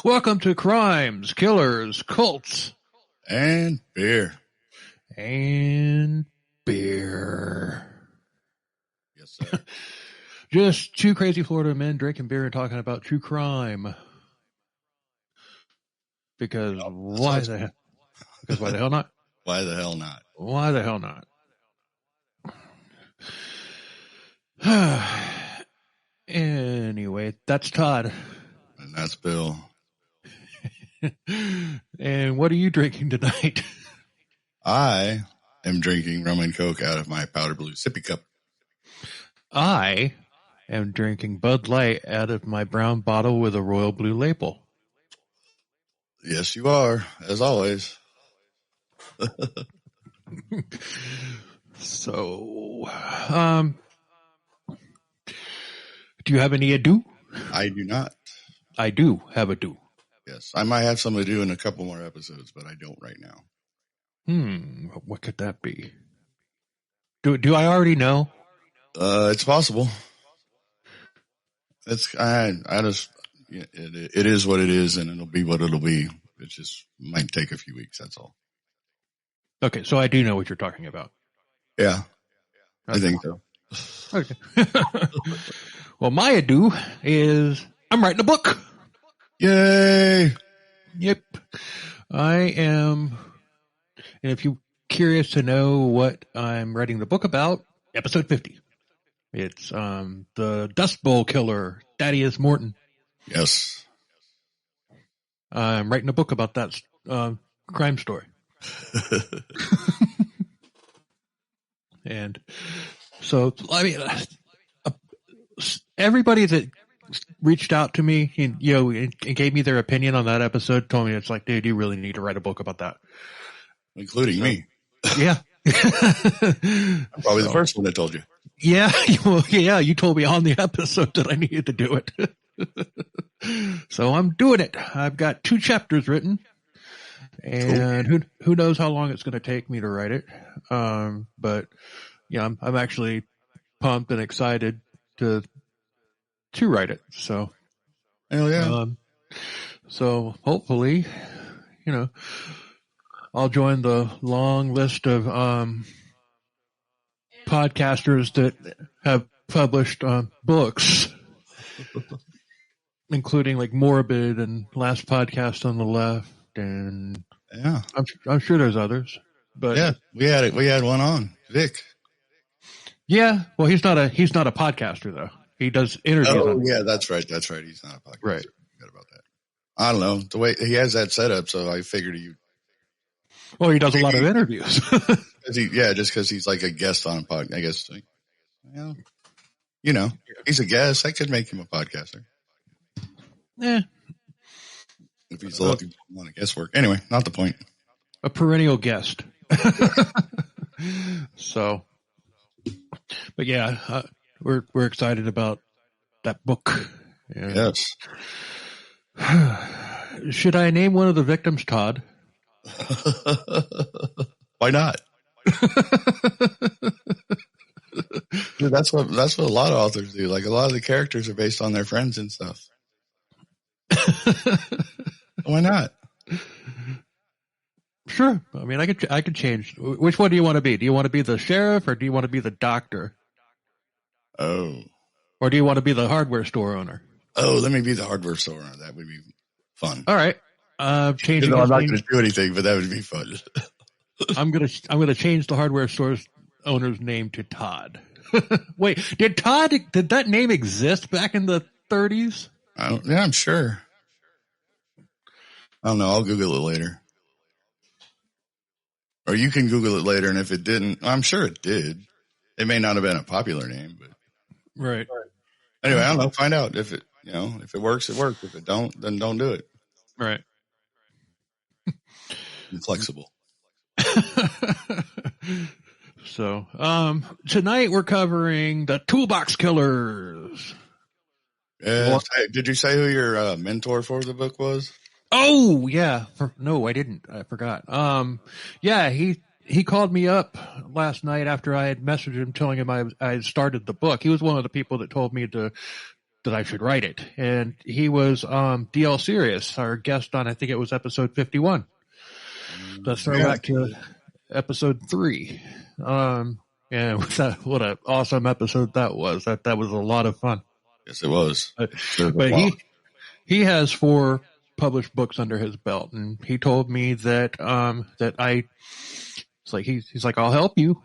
Welcome to Crimes, Killers, Cults, and beer. And beer. Yes, sir. Just two crazy Florida men drinking beer and talking about true crime. Because why the hell? Because why the hell not? Why the hell not? Why the hell not? Anyway, that's Todd. And that's Bill. And what are you drinking tonight? I am drinking rum and coke out of my powder blue sippy cup. I am drinking Bud Light out of my brown bottle with a royal blue label. Yes, you are, as always. So, do you have any ado? I do not. I do have ado. Yes, I might have some ado in a couple more episodes, but I don't right now. What could that be? Do I already know? It's possible. It is what it is, and it'll be what it'll be. It just might take a few weeks. That's all. Okay, so I do know what you're talking about. Yeah, okay. I think so. Okay. Well, my ado is I'm writing a book. Yay! Yep, I am. And if you're curious to know what I'm writing the book about, episode 50. It's the Dust Bowl killer, Thaddeus Morton. Yes. I'm writing a book about that crime story. And so, I mean, everybody that reached out to me and, and gave me their opinion on that episode told me, it's like, dude, you really need to write a book about that. Including me. Yeah. I'm probably the first one that told you. Yeah. Well, yeah. You told me on the episode that I needed to do it. So I'm doing it. I've got 2 chapters written, and cool. who knows how long it's going to take me to write it. But yeah, I'm actually pumped and excited to write it. So, hell yeah. So hopefully, I'll join the long list of podcasters that have published books, including like Morbid and Last Podcast on the Left, and yeah, I'm sure there's others. But yeah, we had one on Vic. Yeah, well, he's not a podcaster though. He does interviews. Oh, yeah, that's right. He's not a podcaster. Right. I forgot about that. I don't know the way he has that set up, so I figured he. Well, he does a lot of interviews. Just because he's like a guest on a podcast. I guess, he's a guest. I could make him a podcaster. Yeah. If he's looking on a guest work. Anyway, not the point. A perennial guest. So, but yeah, we're excited about that book. Yeah. Yes. Should I name one of the victims Todd? Why not? Dude, that's what a lot of authors do. Like a lot of the characters are based on their friends and stuff. Why not? Sure. I mean, I could change. Which one do you want to be? Do you want to be the sheriff or do you want to be the doctor? Oh. Or do you want to be the hardware store owner? Oh, let me be the hardware store owner. That would be fun. All right. I'm not going to do anything, but that would be fun. I'm gonna change the hardware store's owner's name to Todd. Wait, did that name exist back in the 30s? Yeah, I'm sure. I don't know. I'll Google it later. Or you can Google it later, and if it didn't, I'm sure it did. It may not have been a popular name, but right. Anyway, I don't know. Find out if it, if it works, it works. If it don't, then don't do it. Right. I'm flexible. So, tonight we're covering the Toolbox Killers. Yes. Hey, did you say who your mentor for the book was? Oh, yeah. No, I didn't. I forgot. Yeah, he called me up last night after I had messaged him telling him I had started the book. He was one of the people that told me to that I should write it. And he was DL Sirius, our guest on, I think it was episode 51. Let's throw back to episode 3. And what an awesome episode that was. That was a lot of fun. Yes, it was. But he has 4 published books under his belt, and he told me that he's like, I'll help you,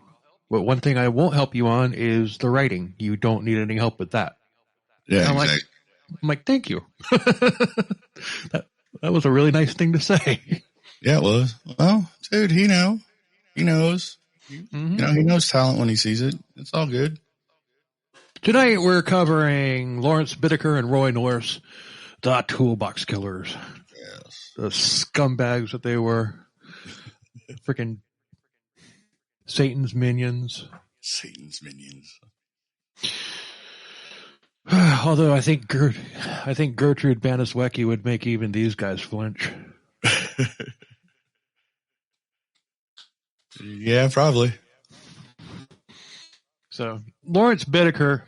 but one thing I won't help you on is the writing. You don't need any help with that. Yeah, I'm like, thank you. that was a really nice thing to say. Yeah, it was. Well, dude, he knows. Mm-hmm. He knows talent when he sees it. It's all good. Tonight we're covering Lawrence Bittaker and Roy Norris, the Toolbox Killers. Yes. The scumbags that they were. Freaking Satan's minions. Although I think Gertrude Baniswecki would make even these guys flinch. Yeah, probably. So Lawrence Bittaker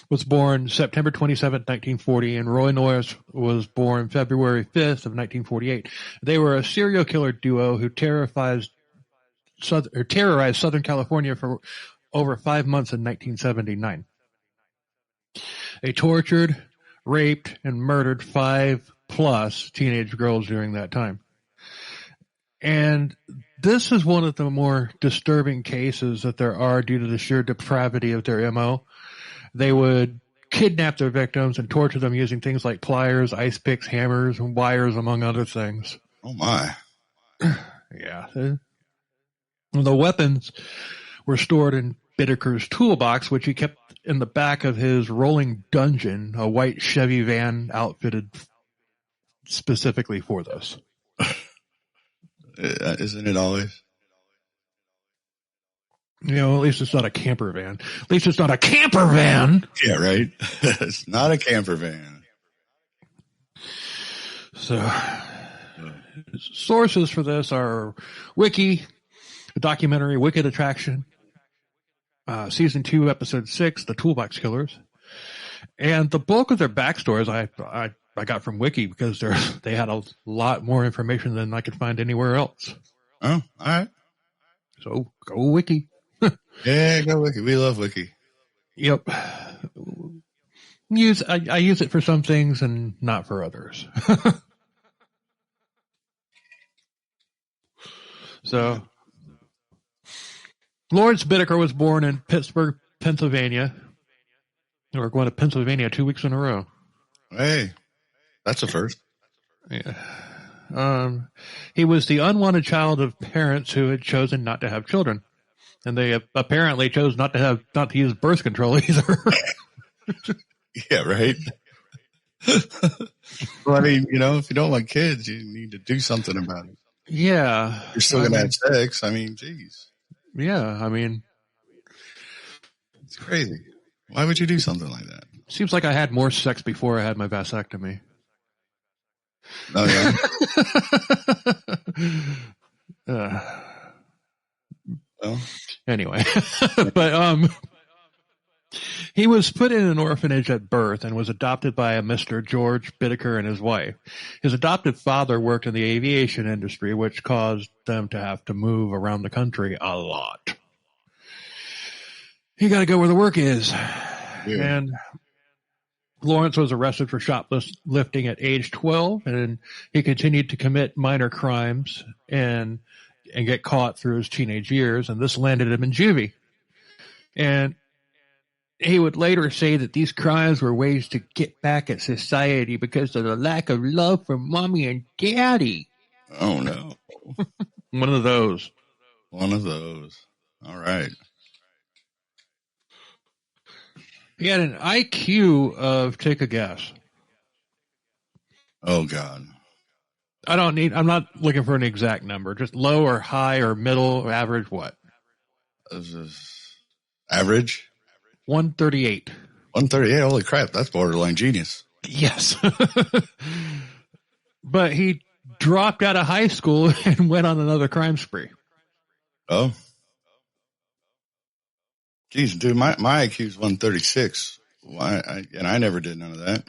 was born September 27th, 1940, and Roy Norris was born February 5th of 1948. They were a serial killer duo who terrorized Southern California for over 5 months in 1979. They tortured, raped, and murdered 5+ teenage girls during that time. And this is one of the more disturbing cases that there are due to the sheer depravity of their MO. They would kidnap their victims and torture them using things like pliers, ice picks, hammers, and wires, among other things. Oh, my. Yeah. The weapons were stored in Bittaker's toolbox, which he kept in the back of his rolling dungeon, a white Chevy van outfitted specifically for this. Isn't it always? At least it's not a camper van. At least it's not a camper van. Yeah, right. It's not a camper van. So, sources for this are Wiki, the documentary Wicked Attraction, season 2, episode 6, The Toolbox Killers, and the bulk of their backstories I got from Wiki because they had a lot more information than I could find anywhere else. Oh, all right. So go Wiki. Yeah, go Wiki. We love Wiki. Yep. I use it for some things and not for others. So, Lawrence Bittaker was born in Pittsburgh, Pennsylvania. We're going to Pennsylvania 2 weeks in a row. Hey, that's a first. Yeah. He was the unwanted child of parents who had chosen not to have children. And they apparently chose not to use birth control either. Yeah, right. Well, I mean, if you don't want kids, you need to do something about it. Yeah. You're still going to have sex. I mean, geez. Yeah, I mean. It's crazy. Why would you do something like that? Seems like I had more sex before I had my vasectomy. Oh, yeah. Well. Anyway, but he was put in an orphanage at birth and was adopted by a Mr. George Bittaker and his wife. His adoptive father worked in the aviation industry, which caused them to have to move around the country a lot. You got to go where the work is. Yeah. And Lawrence was arrested for shoplifting at age 12, and he continued to commit minor crimes and get caught through his teenage years, and this landed him in juvie. And he would later say that these crimes were ways to get back at society because of the lack of love for mommy and daddy. Oh, no. One of those. All right. He had an IQ of, take a guess. Oh, God. I'm not looking for an exact number. Just low or high or middle or average, what? Average? 138. 138, holy crap, that's borderline genius. Yes. But he dropped out of high school and went on another crime spree. Oh. Geez, dude, my IQ is 136. Why? And I never did none of that.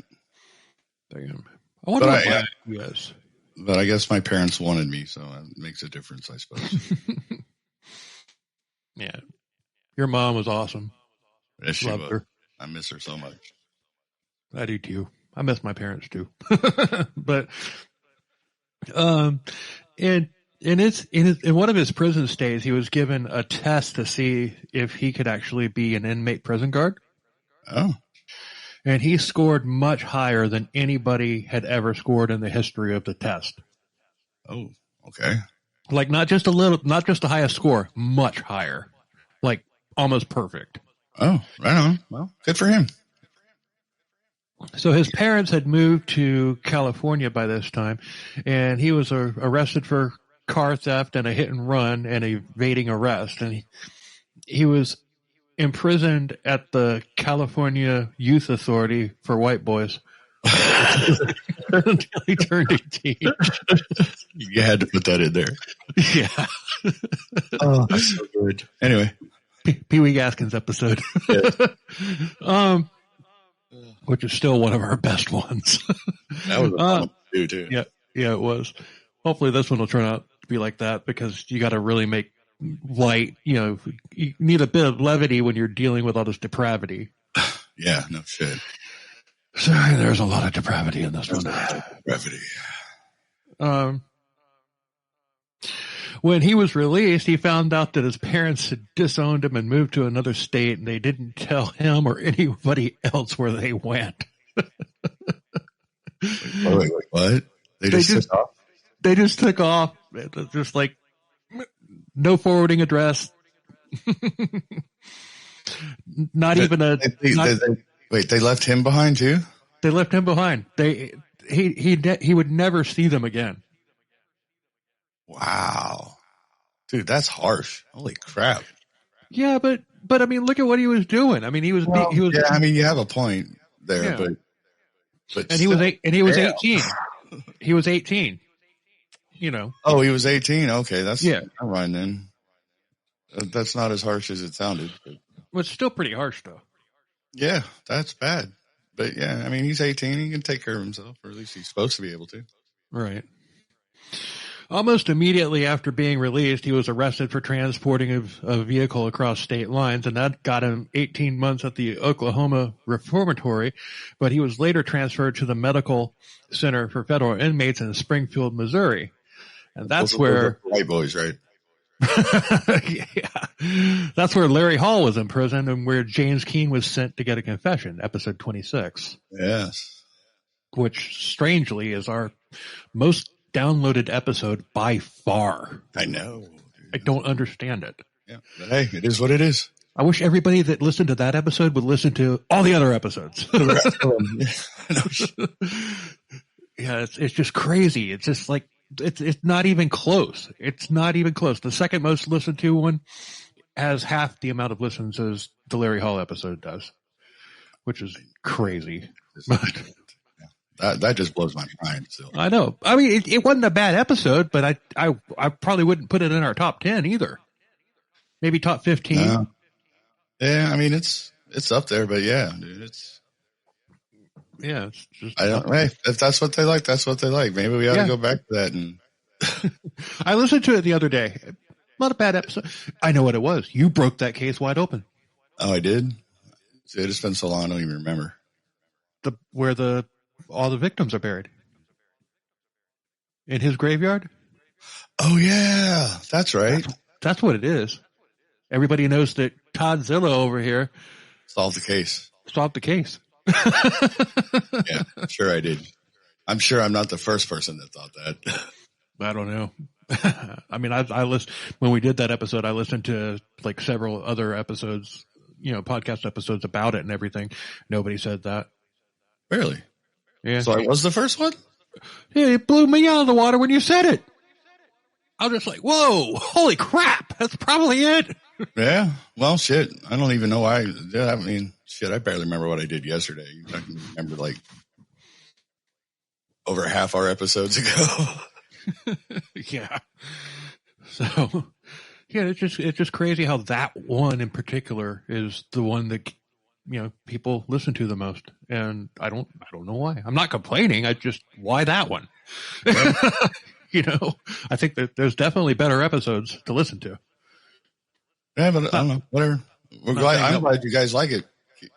Damn. I wonder what yes. But I guess my parents wanted me, so it makes a difference, I suppose. Yeah. Your mom was awesome. Yes, she was. Her. I miss her so much. I do too. I miss my parents too. But in one of his prison stays, he was given a test to see if he could actually be an inmate prison guard. Oh. And he scored much higher than anybody had ever scored in the history of the test. Oh, okay. Like not just the highest score, much higher. Like almost perfect. Oh, right on. Well, good for him. So his parents had moved to California by this time, and he was arrested for car theft and a hit and run and evading arrest. And he was imprisoned at the California Youth Authority for white boys until he turned 18. You had to put that in there. Yeah. Oh, that's so good. Anyway. Pee Wee Gaskins episode. Yeah. Which is still one of our best ones. That was a fun one too. Yeah, it was. Hopefully this one will turn out to be like that, because you got to really make light. You need a bit of levity when you're dealing with all this depravity. Yeah, no shit. So there's a lot of depravity in this one. Depravity. When he was released, he found out that his parents had disowned him and moved to another state, and they didn't tell him or anybody else where they went. Wait, what? They just took off? They just took off. Just like no forwarding address. Not even a. Wait, they left him behind too? They left him behind. He would never see them again. Wow. Dude, that's harsh. Holy crap. Yeah, but I mean, look at what he was doing. I mean, he was. Yeah, I mean, you have a point there, yeah. but and he was 18. He was 18. Oh, he was 18. Okay, that's yeah. Never mind then. That's not as harsh as it sounded. But. Well, it's still pretty harsh, though. Yeah, that's bad. But yeah, I mean, he's 18. He can take care of himself, or at least he's supposed to be able to. Right. Almost immediately after being released, he was arrested for transporting a vehicle across state lines, and that got him 18 months at the Oklahoma Reformatory, but he was later transferred to the Medical Center for Federal Inmates in Springfield, Missouri. And that's where... White boys, right? Yeah. That's where Larry Hall was imprisoned and where James Keene was sent to get a confession, episode 26. Yes. Which, strangely, is our most downloaded episode by far. I know. I don't understand it. Yeah, but hey, it is what it is. I wish everybody that listened to that episode would listen to all the other episodes. Yeah, it's just crazy. It's just like it's not even close. It's not even close. The second most listened to one has half the amount of listens as the Larry Hall episode does, which is crazy. That just blows my mind. Still. I know. I mean, it wasn't a bad episode, but I probably wouldn't put it in our top 10 either. Maybe top 15. Yeah, I mean it's up there, but yeah, dude, it's just. I don't. Hey, if that's what they like, that's what they like. Maybe we ought to go back to that. And I listened to it the other day. Not a bad episode. I know what it was. You broke that case wide open. Oh, I did. See, it's been so long, I don't even remember. Where all the victims are buried in his graveyard. Oh yeah, that's right. That's what it is. Everybody knows that Todd Zillow over here solved the case. Yeah, sure I did. I'm sure I'm not the first person that thought that. I don't know. I mean, I listened when we did that episode. I listened to like several other episodes, podcast episodes about it and everything. Nobody said that. Really? Yeah. So I was the first one? Yeah, it blew me out of the water when you said it. I was just like, whoa, holy crap. That's probably it. Yeah. Well, shit. I don't even know why. I mean, shit, I barely remember what I did yesterday. I can remember like over half our episodes ago. Yeah. So, yeah, it's just crazy how that one in particular is the one that people listen to the most. And I don't know why. I'm not complaining. Why that one? Yeah. I think that there's definitely better episodes to listen to. Yeah, but I don't know. Whatever. I'm glad you guys like it.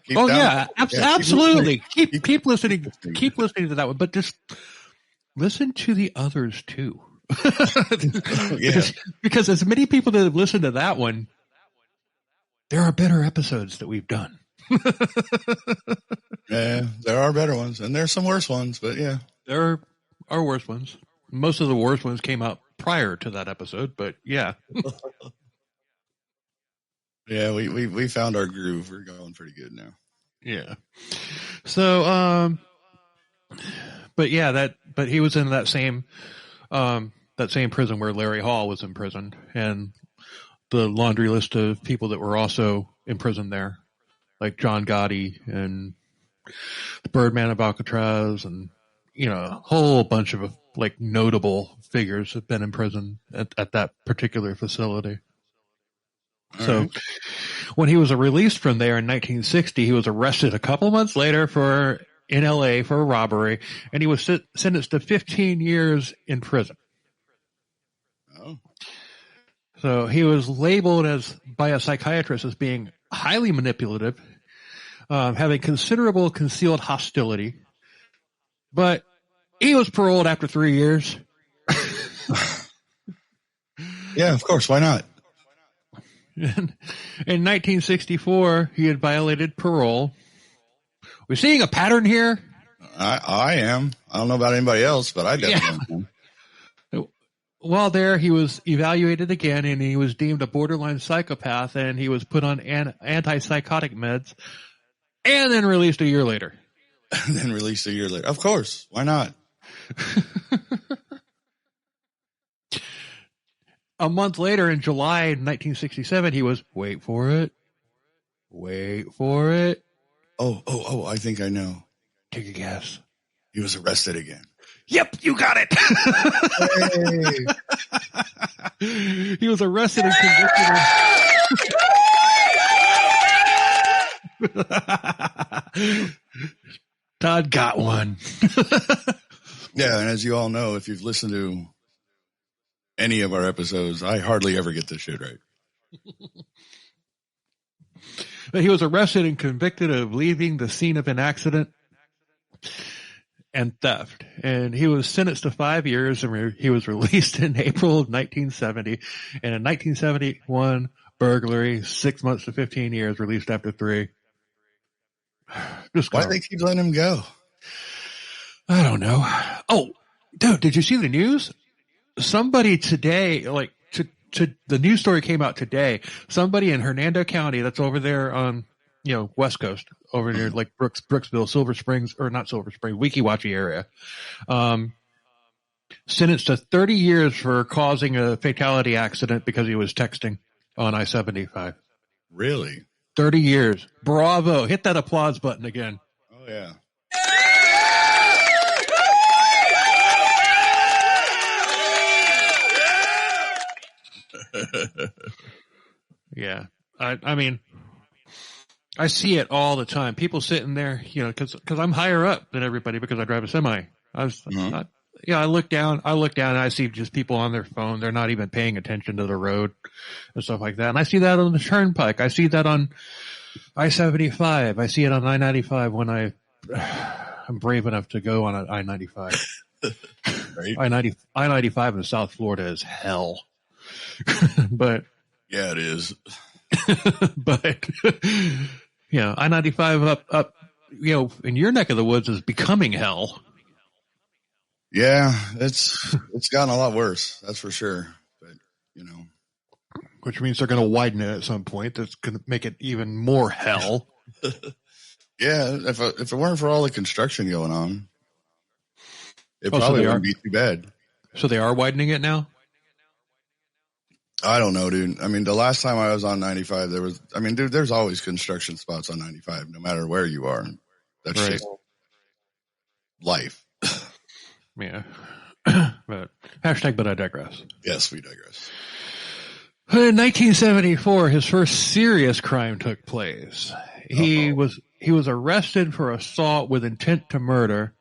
Keep absolutely. Keep listening. Keep listening to that one, but just listen to the others too. because as many people that have listened to that one, there are better episodes that we've done. Yeah, there are better ones, and there's some worse ones, but yeah. There are worse ones. Most of the worst ones came out prior to that episode, but yeah. Yeah, we found our groove. We're going pretty good now. Yeah. So, but he was in that same prison where Larry Hall was imprisoned, and the laundry list of people that were also imprisoned there, like John Gotti and the Birdman of Alcatraz, and a whole bunch of like notable figures have been imprisoned at that particular facility. So when he was released from there in 1960, he was arrested a couple months later in LA for a robbery, and he was sentenced to 15 years in prison. Oh. So he was labeled by a psychiatrist as being highly manipulative, having considerable concealed hostility, but he was paroled after 3 years. Yeah, of course. Why not? In 1964, he had violated parole. We're seeing a pattern here. I am. I don't know about anybody else, but I definitely am. While there, he was evaluated again, and he was deemed a borderline psychopath, and he was put on antipsychotic meds, and then released a year later. Of course. Why not? A month later, in July 1967, he was, wait for it. Oh, I think I know. Take a guess. He was arrested again. Yep, you got it. Hey. He was arrested and convicted. Todd got one. Yeah, and as you all know, if you've listened to any of our episodes, I hardly ever get this shit right. He was arrested and convicted of leaving the scene of an accident and theft. And he was sentenced to 5 years, and he was released in April of 1970. And in 1971, burglary, 6 months to 15 years, released after 3. Why do they keep letting him go? I don't know. Oh, dude, did you see the news? Somebody today, the news story came out today. Somebody in Hernando County, that's over there on, West Coast, over near like Brooksville, Silver Springs, or not Silver Springs, Weeki Wachee area, sentenced to 30 years for causing a fatality accident because he was texting on I-75. Really? 30 years. Bravo. Hit that applause button again. Oh, yeah. Yeah. I mean, I see it all the time. People sitting there, cause I'm higher up than everybody because I drive a semi. I look down and I see just people on their phone. They're not even paying attention to the road and stuff like that. And I see that on the turnpike. I see that on I-75. I see it on I-95 when I'm brave enough to go on I-95. Right? I-95 in South Florida is hell. But yeah, it is. But I-95 up, in your neck of the woods is becoming hell. Yeah, it's gotten a lot worse. That's for sure. But which means they're going to widen it at some point. That's going to make it even more hell. Yeah, if it weren't for all the construction going on, it probably wouldn't be too bad. So they are widening it now? I don't know, dude. I mean, the last time I was on 95, there's always construction spots on 95, no matter where you are. That's right. Just life. Yeah. But but I digress. Yes, we digress. In 1974, his first serious crime took place. he was arrested for assault with intent to murder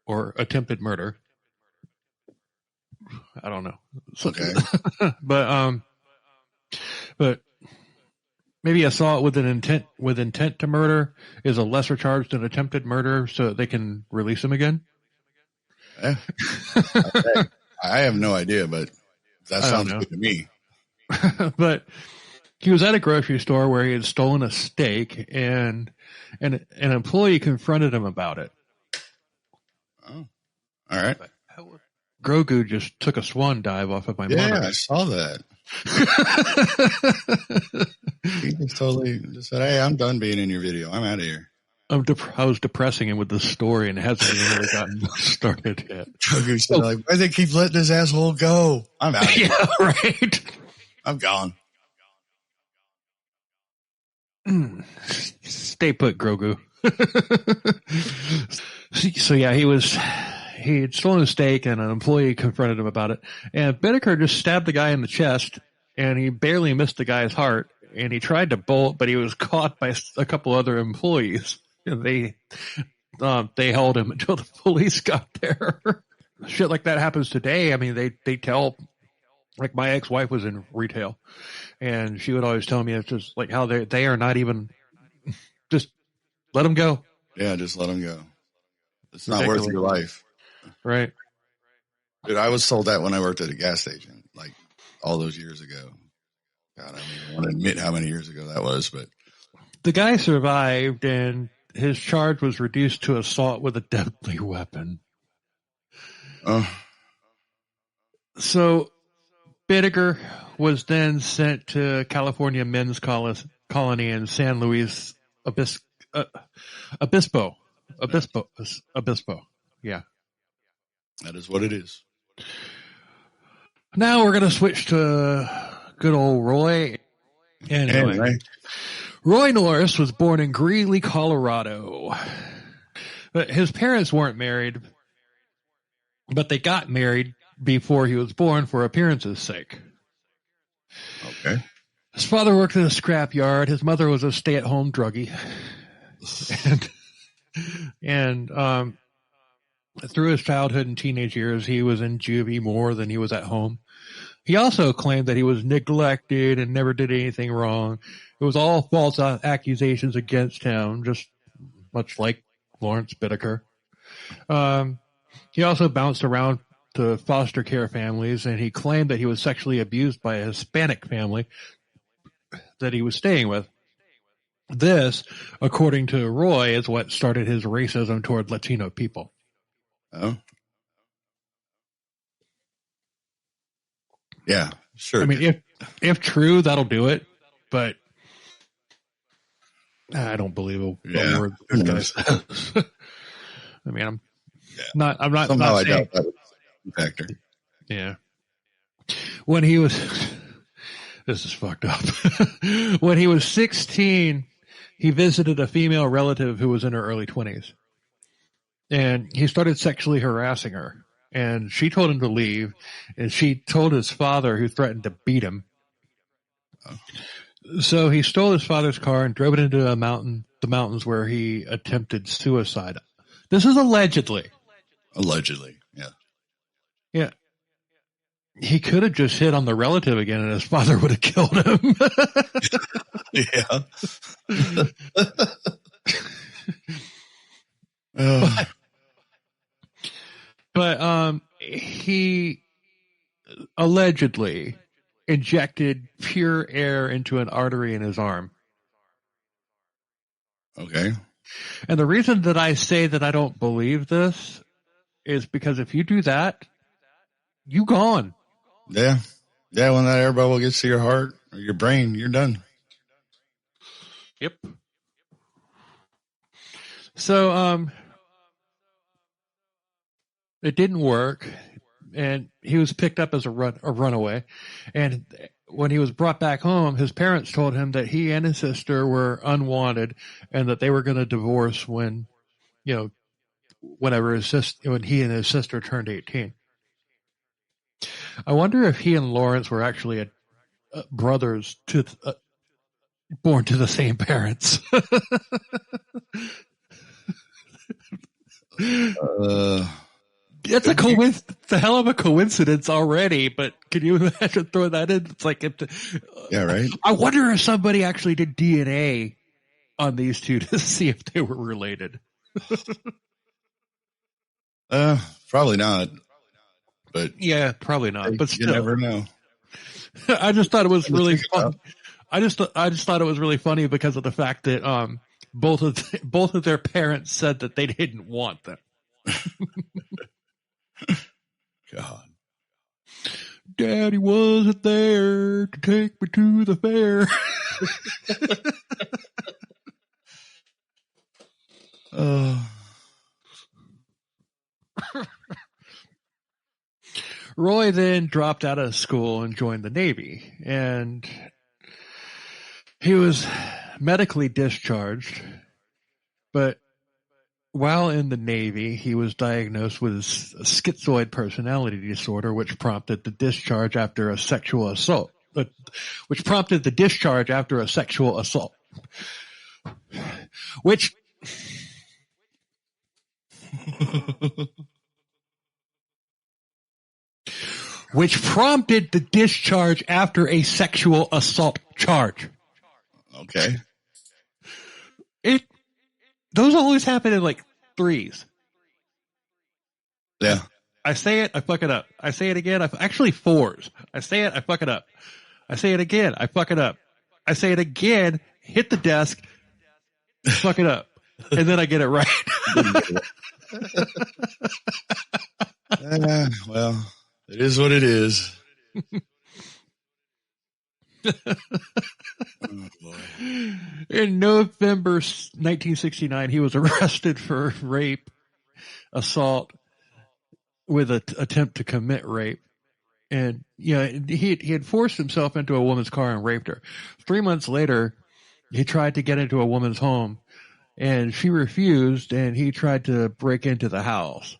or attempted murder. I don't know. Okay. but maybe assault with intent to murder is a lesser charge than attempted murder, so they can release him again. Yeah. I have no idea, but that sounds good to me. But he was at a grocery store where he had stolen a steak, and an employee confronted him about it. Oh, all right. Grogu just took a swan dive off of my monitor. Yeah, I saw that. He just totally just said, "Hey, I'm done being in your video. I'm out of here." I was depressing him with the story, and it hasn't even really gotten started yet. Grogu said, "Like, why do they keep letting this asshole go? I'm out of here. Yeah, right. I'm gone." Stay put, Grogu. So yeah, he had stolen a steak, and an employee confronted him about it. And Bittaker just stabbed the guy in the chest, and he barely missed the guy's heart. And he tried to bolt, but he was caught by a couple other employees. And they held him until the police got there. Shit like that happens today. I mean, they tell, like, my ex-wife was in retail, and she would always tell me, it's just like how they are not even, just let them go. Yeah, just let them go. It's not worth your life. Right. Dude, I was told that when I worked at a gas station, like all those years ago. God, I don't even want to admit how many years ago that was, but the guy survived, and his charge was reduced to assault with a deadly weapon. So Bittaker was then sent to California Men's Colony in San Luis Obispo. Yeah. That is what it is. Now we're going to switch to good old Roy. Anyway, Roy Norris was born in Greeley, Colorado. But his parents weren't married, but they got married before he was born for appearance's sake. Okay. His father worked in a scrapyard. His mother was a stay-at-home druggie. And through his childhood and teenage years, he was in juvie more than he was at home. He also claimed that he was neglected and never did anything wrong. It was all false accusations against him, just much like Lawrence Bittaker. He also bounced around to foster care families, and he claimed that he was sexually abused by a Hispanic family that he was staying with. This, according to Roy, is what started his racism toward Latino people. Oh. Yeah, sure. I mean, if true, that'll do it, but I don't believe a word this guy says. I mean, I'm not Somehow not I saying, doubt that was a factor. Yeah. When he was, this is fucked up. When he was 16, he visited a female relative who was in her early 20s. And he started sexually harassing her. And she told him to leave. And she told his father, who threatened to beat him. Oh. So he stole his father's car and drove it into the mountains where he attempted suicide. This is allegedly. Allegedly, yeah. Yeah. He could have just hit on the relative again and his father would have killed him. Yeah. But he allegedly injected pure air into an artery in his arm. Okay. And the reason that I say that I don't believe this is because if you do that, you gone. Yeah. Yeah, when that air bubble gets to your heart or your brain, you're done. Yep. So, it didn't work, and he was picked up as a runaway. And when he was brought back home, his parents told him that he and his sister were unwanted, and that they were going to divorce when he and his sister turned 18. I wonder if he and Lawrence were actually brothers to born to the same parents. That's a hell of a coincidence already, but can you imagine throwing that in? It's like, yeah, right. I wonder if somebody actually did DNA on these two to see if they were related. Probably not. But yeah, probably not. But still, you never know. I just thought it was really fun. I just thought it was really funny because of the fact that both of their parents said that they didn't want them. God. Daddy wasn't there to take me to the fair. Roy then dropped out of school and joined the Navy, and he was medically discharged, but while in the Navy, he was diagnosed with a schizoid personality disorder, which prompted the discharge after a sexual assault. Which prompted the discharge after a sexual assault charge. Okay. Those always happen in like threes. Yeah. I say it, I fuck it up. I say it again, actually fours. I say it, I fuck it up. I say it again, I fuck it up. I say it again, hit the desk, fuck it up. And then I get it right. Well, it is what it is. Oh, boy. In November 1969, he was arrested for rape, assault, with an attempt to commit rape. And, he had forced himself into a woman's car and raped her. 3 months later, he tried to get into a woman's home, and she refused, and he tried to break into the house.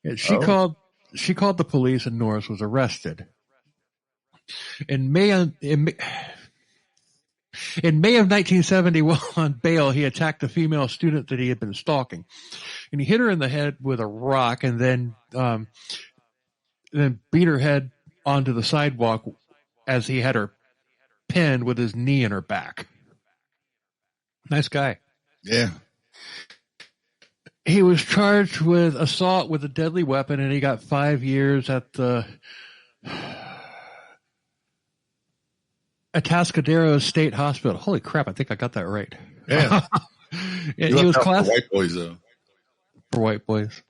And she called the police, and Norris was arrested. In May of 1971, on bail, he attacked a female student that he had been stalking, and he hit her in the head with a rock, and then beat her head onto the sidewalk as he had her pinned with his knee in her back. Nice guy. Yeah. He was charged with assault with a deadly weapon, and he got 5 years at the Atascadero State Hospital. Holy crap, I think I got that right. Yeah. He was class for white boys, though. For white boys.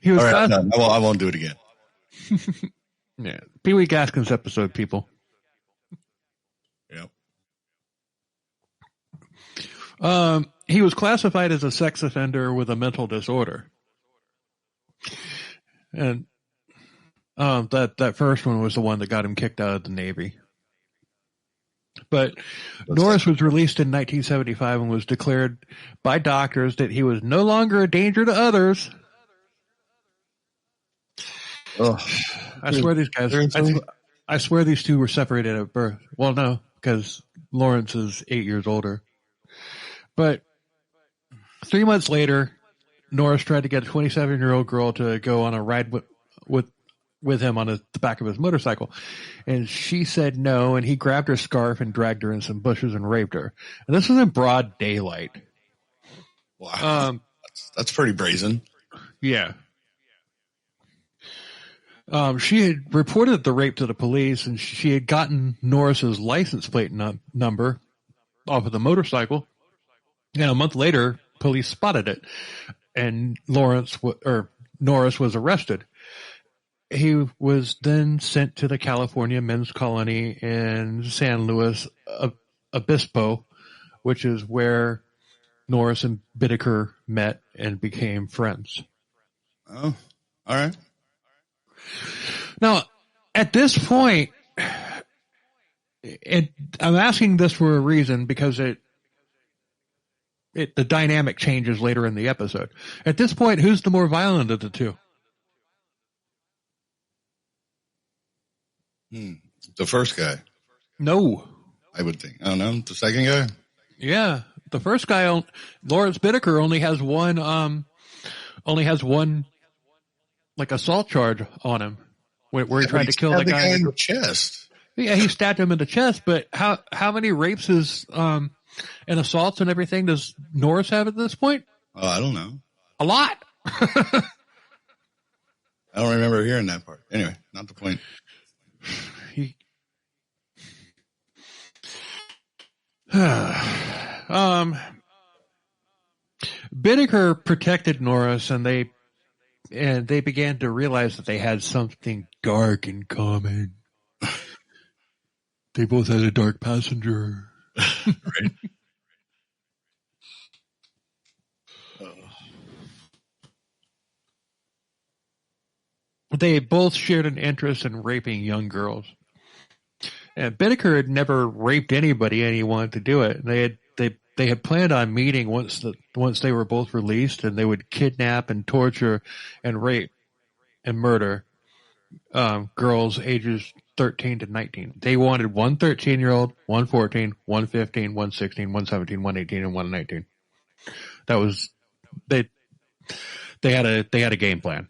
He was right, no, I won't do it again. Yeah. Pee Wee Gaskins episode, people. Yep. He was classified as a sex offender with a mental disorder. And that first one was the one that got him kicked out of the Navy. But Norris was released in 1975 and was declared by doctors that he was no longer a danger to others. I swear these guys, I swear these two were separated at birth. Well, no, because Lawrence is 8 years older. But 3 months later, Norris tried to get a 27-year-old girl to go on a ride with him on the back of his motorcycle, and she said no, and he grabbed her scarf and dragged her in some bushes and raped her. And this was in broad daylight. Wow. That's pretty brazen. Yeah. She had reported the rape to the police, and she had gotten Norris's license plate number off of the motorcycle. And a month later, police spotted it, and Norris was arrested. He was then sent to the California Men's Colony in San Luis Obispo, which is where Norris and Bittaker met and became friends. Oh, all right. Now, at this point, I'm asking this for a reason, because the dynamic changes later in the episode. At this point, who's the more violent of the two? The first guy. No. I would think. I don't know. The second guy? Yeah. The first guy, Lawrence Bittaker, only has one like assault charge on him where he tried to kill the guy in the chest. Yeah, he stabbed him in the chest, but how many rapes and assaults and everything does Norris have at this point? Oh, I don't know. A lot. I don't remember hearing that part. Anyway, not the point. Bittaker protected Norris, and they began to realize that they had something dark in common. They both had a dark passenger. Right. They both shared an interest in raping young girls. And Bittaker had never raped anybody, and he wanted to do it. They had planned on meeting once they were both released, and they would kidnap and torture and rape and murder girls ages 13 to 19. They wanted one 13-year-old, one 14, one 15, one 16, one 17, one 18, and one 19. That was they had a game plan.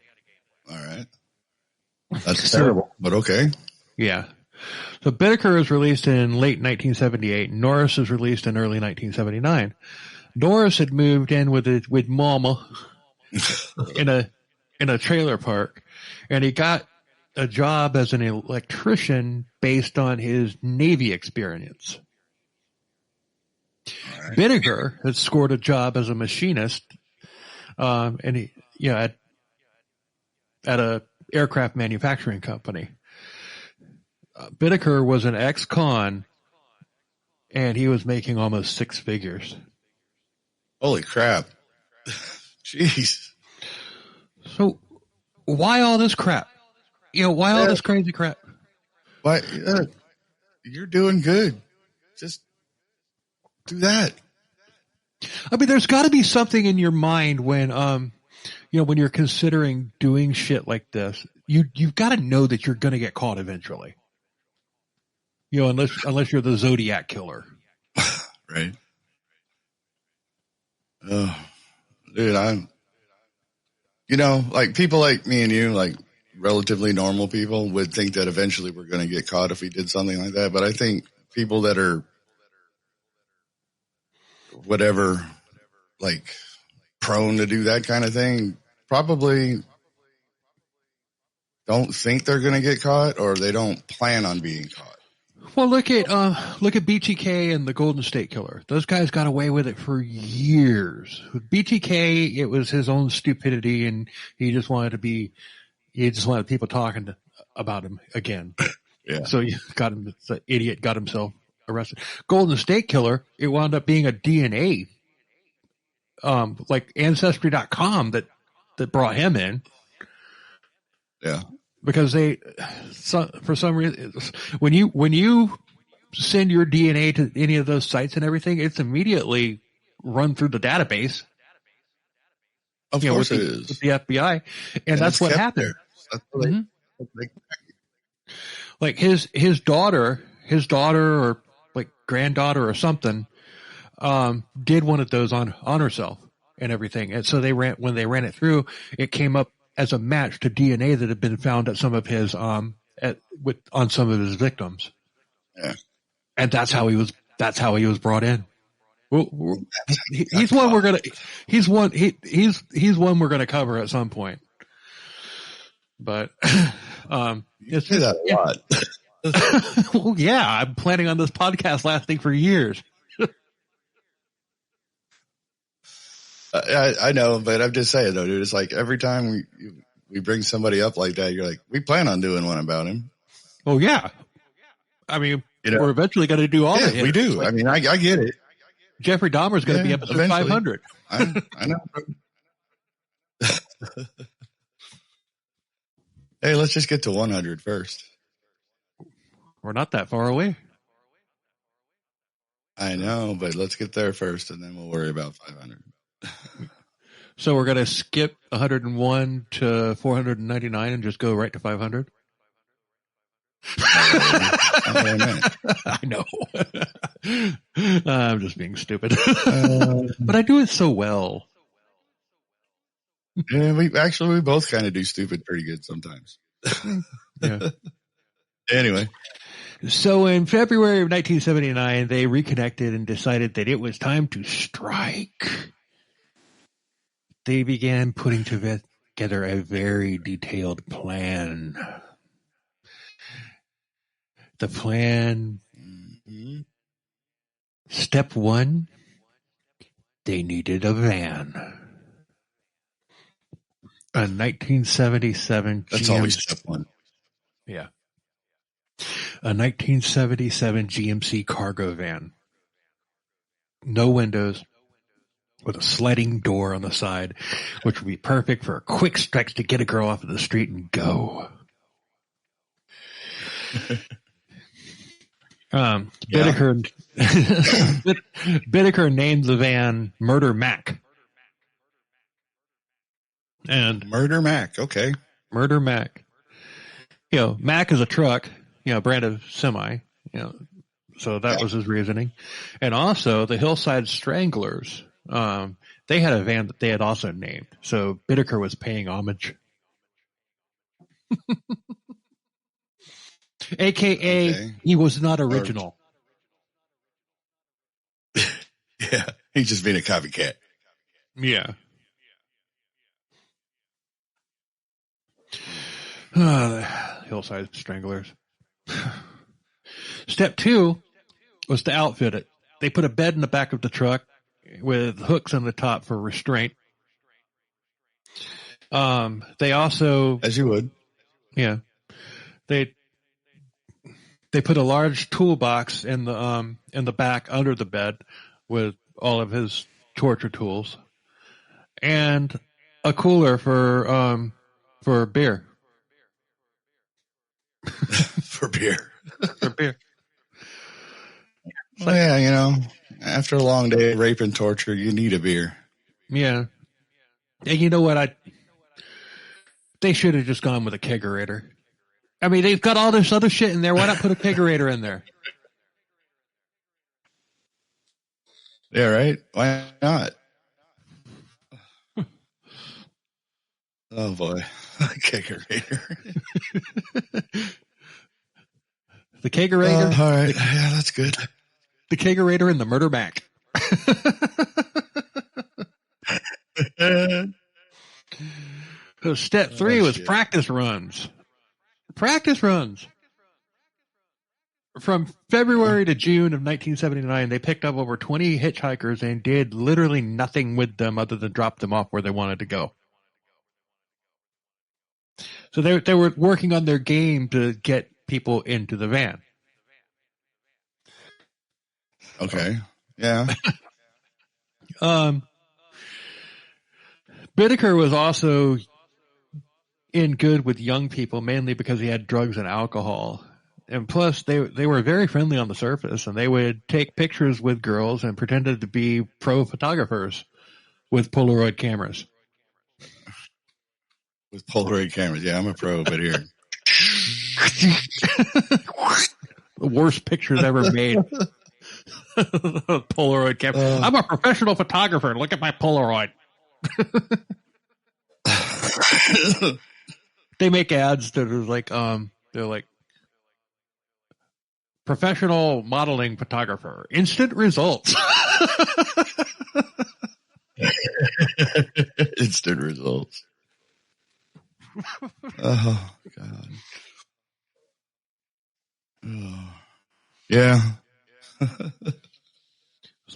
All right. That's terrible, but okay. Yeah. So Bittaker was released in late 1978. Norris was released in early 1979. Norris had moved in with Mama in a trailer park, and he got a job as an electrician based on his Navy experience. Right. Bittaker had scored a job as a machinist, and he at a aircraft manufacturing company. Bittaker was an ex-con, and he was making almost six figures. Holy crap. Jeez. So why all this crap? Why all this crazy crap? Why? You're doing good. Just do that. I mean, there's got to be something in your mind when, when you're considering doing shit like this. You've got to know that you're going to get caught eventually. Unless you're the Zodiac killer. Right. Oh, dude, like people like me and you, like relatively normal people, would think that eventually we're going to get caught if we did something like that. But I think people that are whatever, like prone to do that kind of thing, probably don't think they're going to get caught, or they don't plan on being caught. Well, look at BTK and the Golden State Killer. Those guys got away with it for years. With BTK, it was his own stupidity, and he just wanted people talking about him again. Yeah. So the idiot got himself arrested. Golden State Killer, it wound up being a DNA, like Ancestry.com that brought him in. Yeah. Because for some reason, when you send your DNA to any of those sites and everything, it's immediately run through the database. Of course it is. With the FBI. And that's what happened. That's what like his daughter or like granddaughter or something, did one of those on herself and everything. And so when they ran it through, it came up as a match to DNA that had been found at some of his on some of his victims. Yeah. And that's how he was brought in. He's one we're gonna cover at some point. But you say that a lot. Well, yeah, I'm planning on this podcast lasting for years. I know, but I'm just saying though, dude. It's like every time we bring somebody up like that, you're like, we plan on doing one about him. Oh yeah, I mean, we're eventually going to do all of it. We do. I mean, I get it. Jeffrey Dahmer is going to be episode eventually. 500. I know. Hey, let's just get to 100 first. We're not that far away. I know, but let's get there first, and then we'll worry about 500. So we're going to skip 101 to 499 and just go right to 500? I know. I'm just being stupid. But I do it so well. Yeah, we both kind of do stupid pretty good sometimes. Yeah. Anyway. So in February of 1979, they reconnected and decided that it was time to strike. They began putting together a very detailed plan. The plan, step one, they needed a van. A 1977 That's GMC. always step one. Yeah. A 1977 GMC cargo van. No windows, with a sliding door on the side, which would be perfect for a quick stretch to get a girl off of the street and go. Bittaker named the van Murder Mac. And Murder Mac, okay. Murder Mac. You know, Mac is a truck, you know, brand of semi, you know, so that was his reasoning. And also the Hillside Stranglers, they had a van that they had also named. So Bittaker was paying homage. AKA, he was not original. Yeah, he's just being a copycat. Yeah. Hillside Stranglers. Step two was to outfit it. They put a bed in the back of the truck with hooks on the top for restraint. They also, as you would, yeah, they put a large toolbox in the back under the bed with all of his torture tools, and a cooler for beer. For beer. For beer. Well, yeah, you know, after a long day of rape and torture, you need a beer. Yeah. And you know what? They should have just gone with a kegerator. I mean, they've got all this other shit in there. Why not put a kegerator in there? Yeah, right? Why not? Oh, boy. Kegerator. The kegerator? All right. Yeah, that's good. The kegerator and the Murder Mac. So step three was practice runs. Practice runs. From February to June of 1979, they picked up over 20 hitchhikers and did literally nothing with them other than drop them off where they wanted to go. So they were working on their game to get people into the van. Okay. Yeah. Bittaker was also in good with young people, mainly because he had drugs and alcohol. And plus, they were very friendly on the surface, and they would take pictures with girls and pretended to be pro photographers with Polaroid cameras. With Polaroid cameras. Yeah, I'm a pro, but here. The worst pictures ever made. Polaroid camera. I'm a professional photographer. Look at my Polaroid. They make ads that are like, they're like, professional modeling photographer, instant results. Instant results. Oh, God. Oh. Yeah.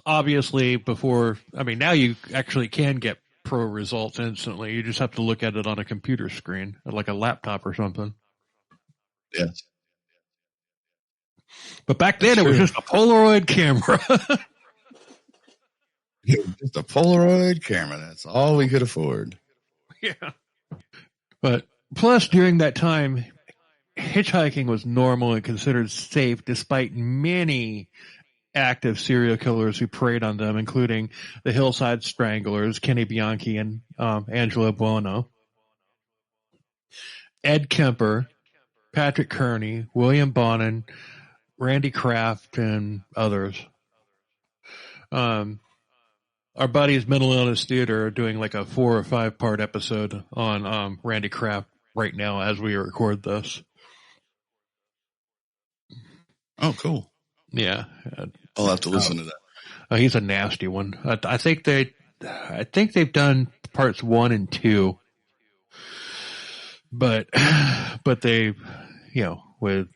Obviously, before, I mean, now you actually can get pro results instantly. You just have to look at it on a computer screen, like a laptop or something. Yes. But back then, it was just a Polaroid camera. Just a Polaroid camera. That's all we could afford. Yeah. But plus, during that time, hitchhiking was normal and considered safe, despite many active serial killers who preyed on them, including the Hillside Stranglers, Kenny Bianchi, and Angelo Buono. Ed Kemper, Patrick Kearney, William Bonin, Randy Kraft, and others. Our buddies Mental Illness Theater are doing like a 4 or 5 part episode on Randy Kraft right now as we record this. Oh, cool. Yeah. I'll have to listen to that. He's a nasty one. I think they've done parts 1 and 2, but they, with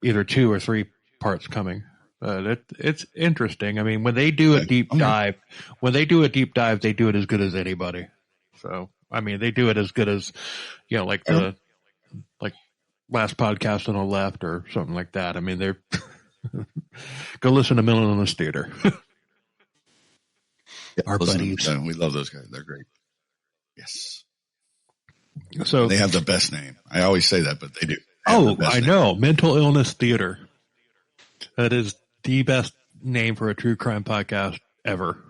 either 2 or 3 parts coming. It's interesting. I mean, when they do a deep dive, they do it as good as anybody. So, I mean, they do it as good as, like last podcast on the left or something like that. I mean, they're go listen to Mental Illness Theater. Our buddies. We love those guys. They're great. Yes. So they have the best name. I always say that, but they do. I know. Mental Illness Theater. That is the best name for a true crime podcast ever.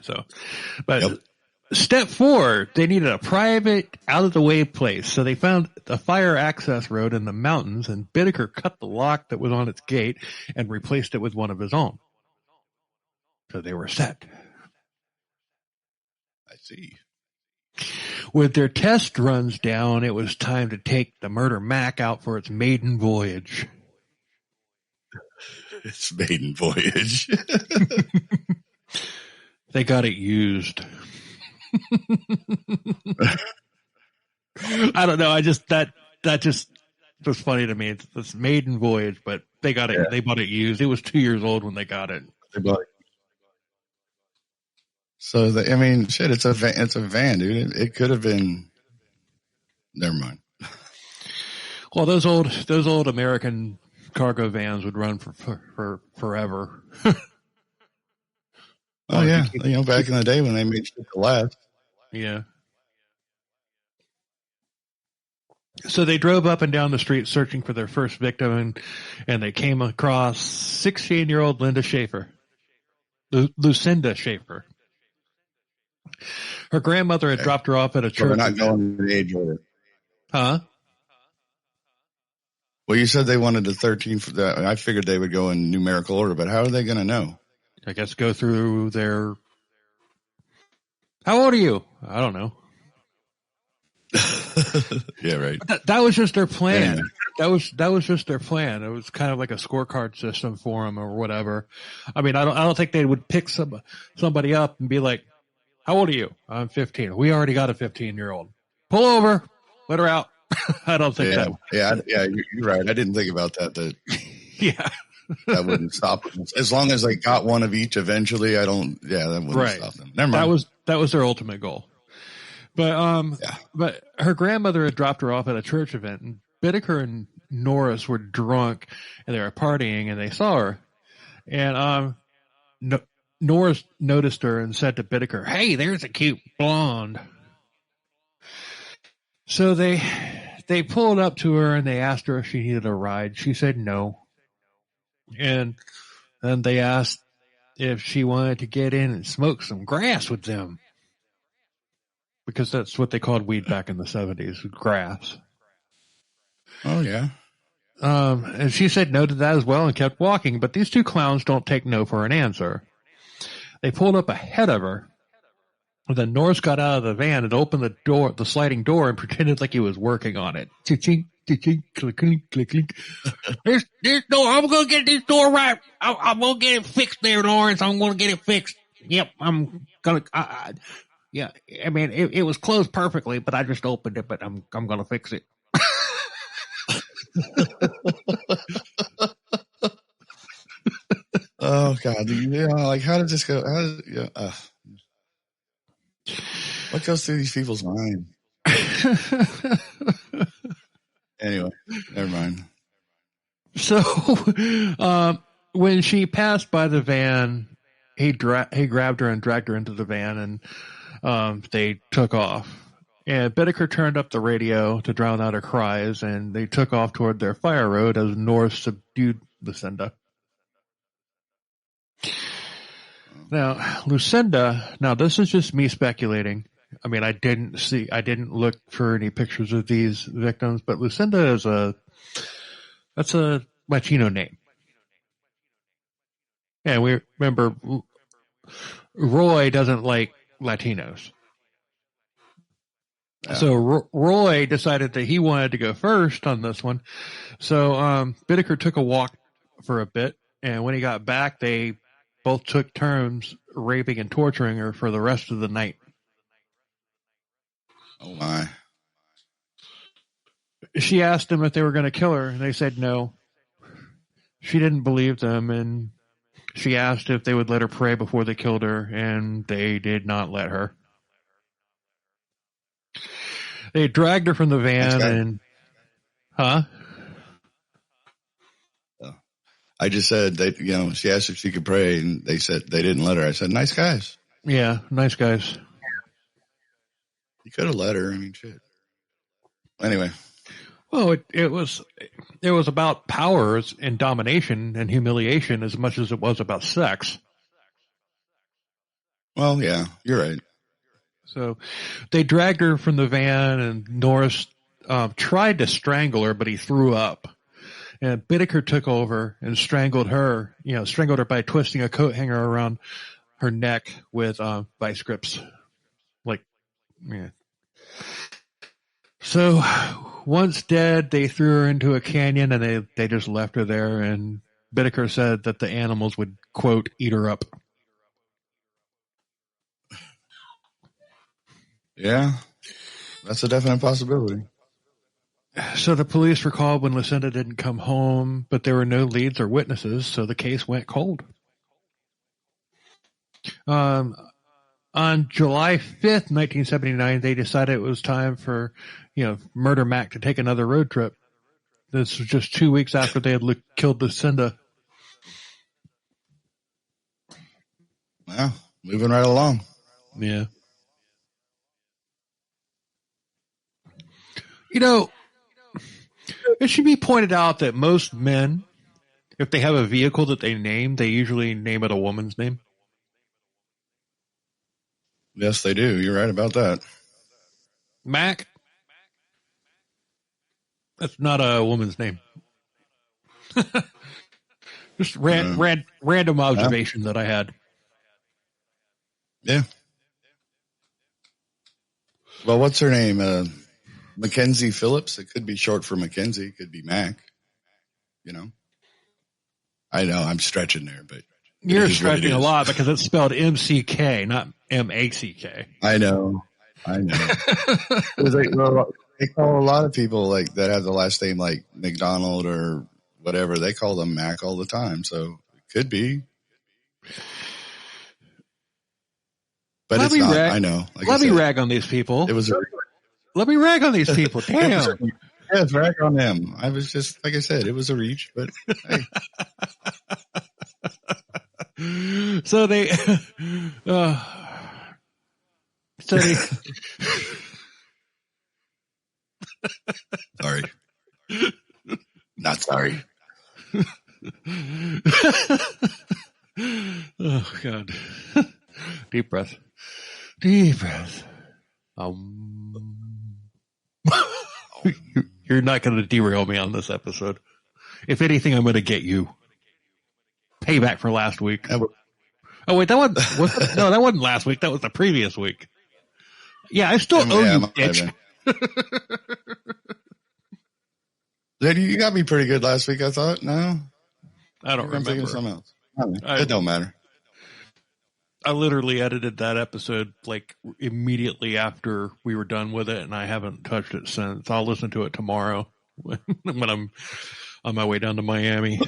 So, but step 4, they needed a private, out of the way place. So they found a fire access road in the mountains, and Bittaker cut the lock that was on its gate and replaced it with one of his own. So they were set. I see. With their test runs down, it was time to take the Murder Mac out for its maiden voyage. Its maiden voyage. They got it used. I don't know. That just was funny to me. It's this maiden voyage, but they got it. Yeah. They bought it used. It was 2 years old when they got it. They bought it. So it's a van, dude. It could have been. Never mind. Well, those old American cargo vans would run for forever. Oh yeah, back in the day when they made shit to last. Yeah. So they drove up and down the street searching for their first victim, and they came across 16-year-old Lucinda Schaefer. Her grandmother had dropped her off at a church. We're not going to the age order. Huh? Well, you said they wanted the 13. I figured they would go in numerical order, but how are they going to know? I guess go through their. How old are you? I don't know. Yeah, right. That was just their plan. Anyway. That was just their plan. It was kind of like a scorecard system for them or whatever. I mean, I don't think they would pick somebody up and be like, "How old are you?" "I'm 15. We already got a 15-year-old. Pull over, let her out." I don't think that. Yeah, you're right. I didn't think about that. Yeah. That wouldn't stop them. As long as they got one of each eventually, that wouldn't stop them. Never mind. That was their ultimate goal. But but her grandmother had dropped her off at a church event, and Bittaker and Norris were drunk and they were partying, and they saw her. And Norris noticed her and said to Bittaker, "Hey, there's a cute blonde." So they pulled up to her and they asked her if she needed a ride. She said no. And then they asked if she wanted to get in and smoke some grass with them. Because that's what they called weed back in the 70s, grass. Oh, yeah. And she said no to that as well and kept walking. But these two clowns don't take no for an answer. They pulled up ahead of her. And then Norris got out of the van and opened the sliding door, and pretended like he was working on it. Ching, ching, click, click, click, click. This door, I'm going to get this door right. I'm going to get it fixed there, Lawrence. I'm going to get it fixed. Yep, I'm going to, yeah, I mean, it was closed perfectly, but I just opened it, but I'm going to fix it. Oh, God. Like, how does this go? What goes through these people's mind? Anyway, never mind. So, when she passed by the van, he grabbed her and dragged her into the van, and they took off. And Bittaker turned up the radio to drown out her cries, and they took off toward their fire road as Norris subdued Lucinda. Now, Lucinda, this is just me speculating. I mean, I didn't look for any pictures of these victims, but Lucinda that's a Latino name. And we remember Roy doesn't like Latinos. Yeah. So Roy decided that he wanted to go first on this one. So Bittaker took a walk for a bit, and when he got back, they both took turns raping and torturing her for the rest of the night. Oh my. She asked them if they were going to kill her, and they said no. She didn't believe them, and she asked if they would let her pray before they killed her, and they did not let her. They dragged her from the van and... Huh? I just said, she asked if she could pray, and they said they didn't let her. I said, nice guys. Yeah, nice guys. You could have let her. I mean, shit. Anyway. Well, it was about power and domination and humiliation as much as it was about sex. Well, yeah, you're right. So they dragged her from the van, and Norris tried to strangle her, but he threw up. And Bittaker took over and strangled her by twisting a coat hanger around her neck with vice grips. Like, yeah. So once dead, they threw her into a canyon, and they just left her there. And Bittaker said that the animals would, quote, eat her up. Yeah, that's a definite possibility. So the police were called when Lucinda didn't come home, but there were no leads or witnesses, so the case went cold. On July 5th, 1979, they decided it was time for, Murder Mac to take another road trip. This was just 2 weeks after they had killed Lucinda. Wow, moving right along. Yeah. It should be pointed out that most men, if they have a vehicle that they name, they usually name it a woman's name. Yes, they do. You're right about that. Mac? That's not a woman's name. Just random observation that I had. Yeah. Well, what's her name? Mackenzie Phillips. It could be short for Mackenzie. It could be Mac. I know I'm stretching there, but you're stretching a lot because it's spelled M-C-K, not M-A-C-K. I know. They call a lot of people like that have the last name like McDonald or whatever. They call them Mac all the time, so it could be. But it's not. I know. Let me rag on these people. Let me rag on these people. Damn. Yes, rag on them. I was just, like I said, it was a reach, but hey. So they, Sorry. Not sorry. Oh, God. Deep breath. Deep breath. You're not going to derail me on this episode. If anything, I'm going to get you. Payback for last week. Oh, wait, that wasn't last week. That was the previous week. Yeah, I still owe you, bitch. You got me pretty good last week, I thought. No? I don't remember. Something else. It don't matter. I literally edited that episode like immediately after we were done with it, and I haven't touched it since. I'll listen to it tomorrow when I'm on my way down to Miami.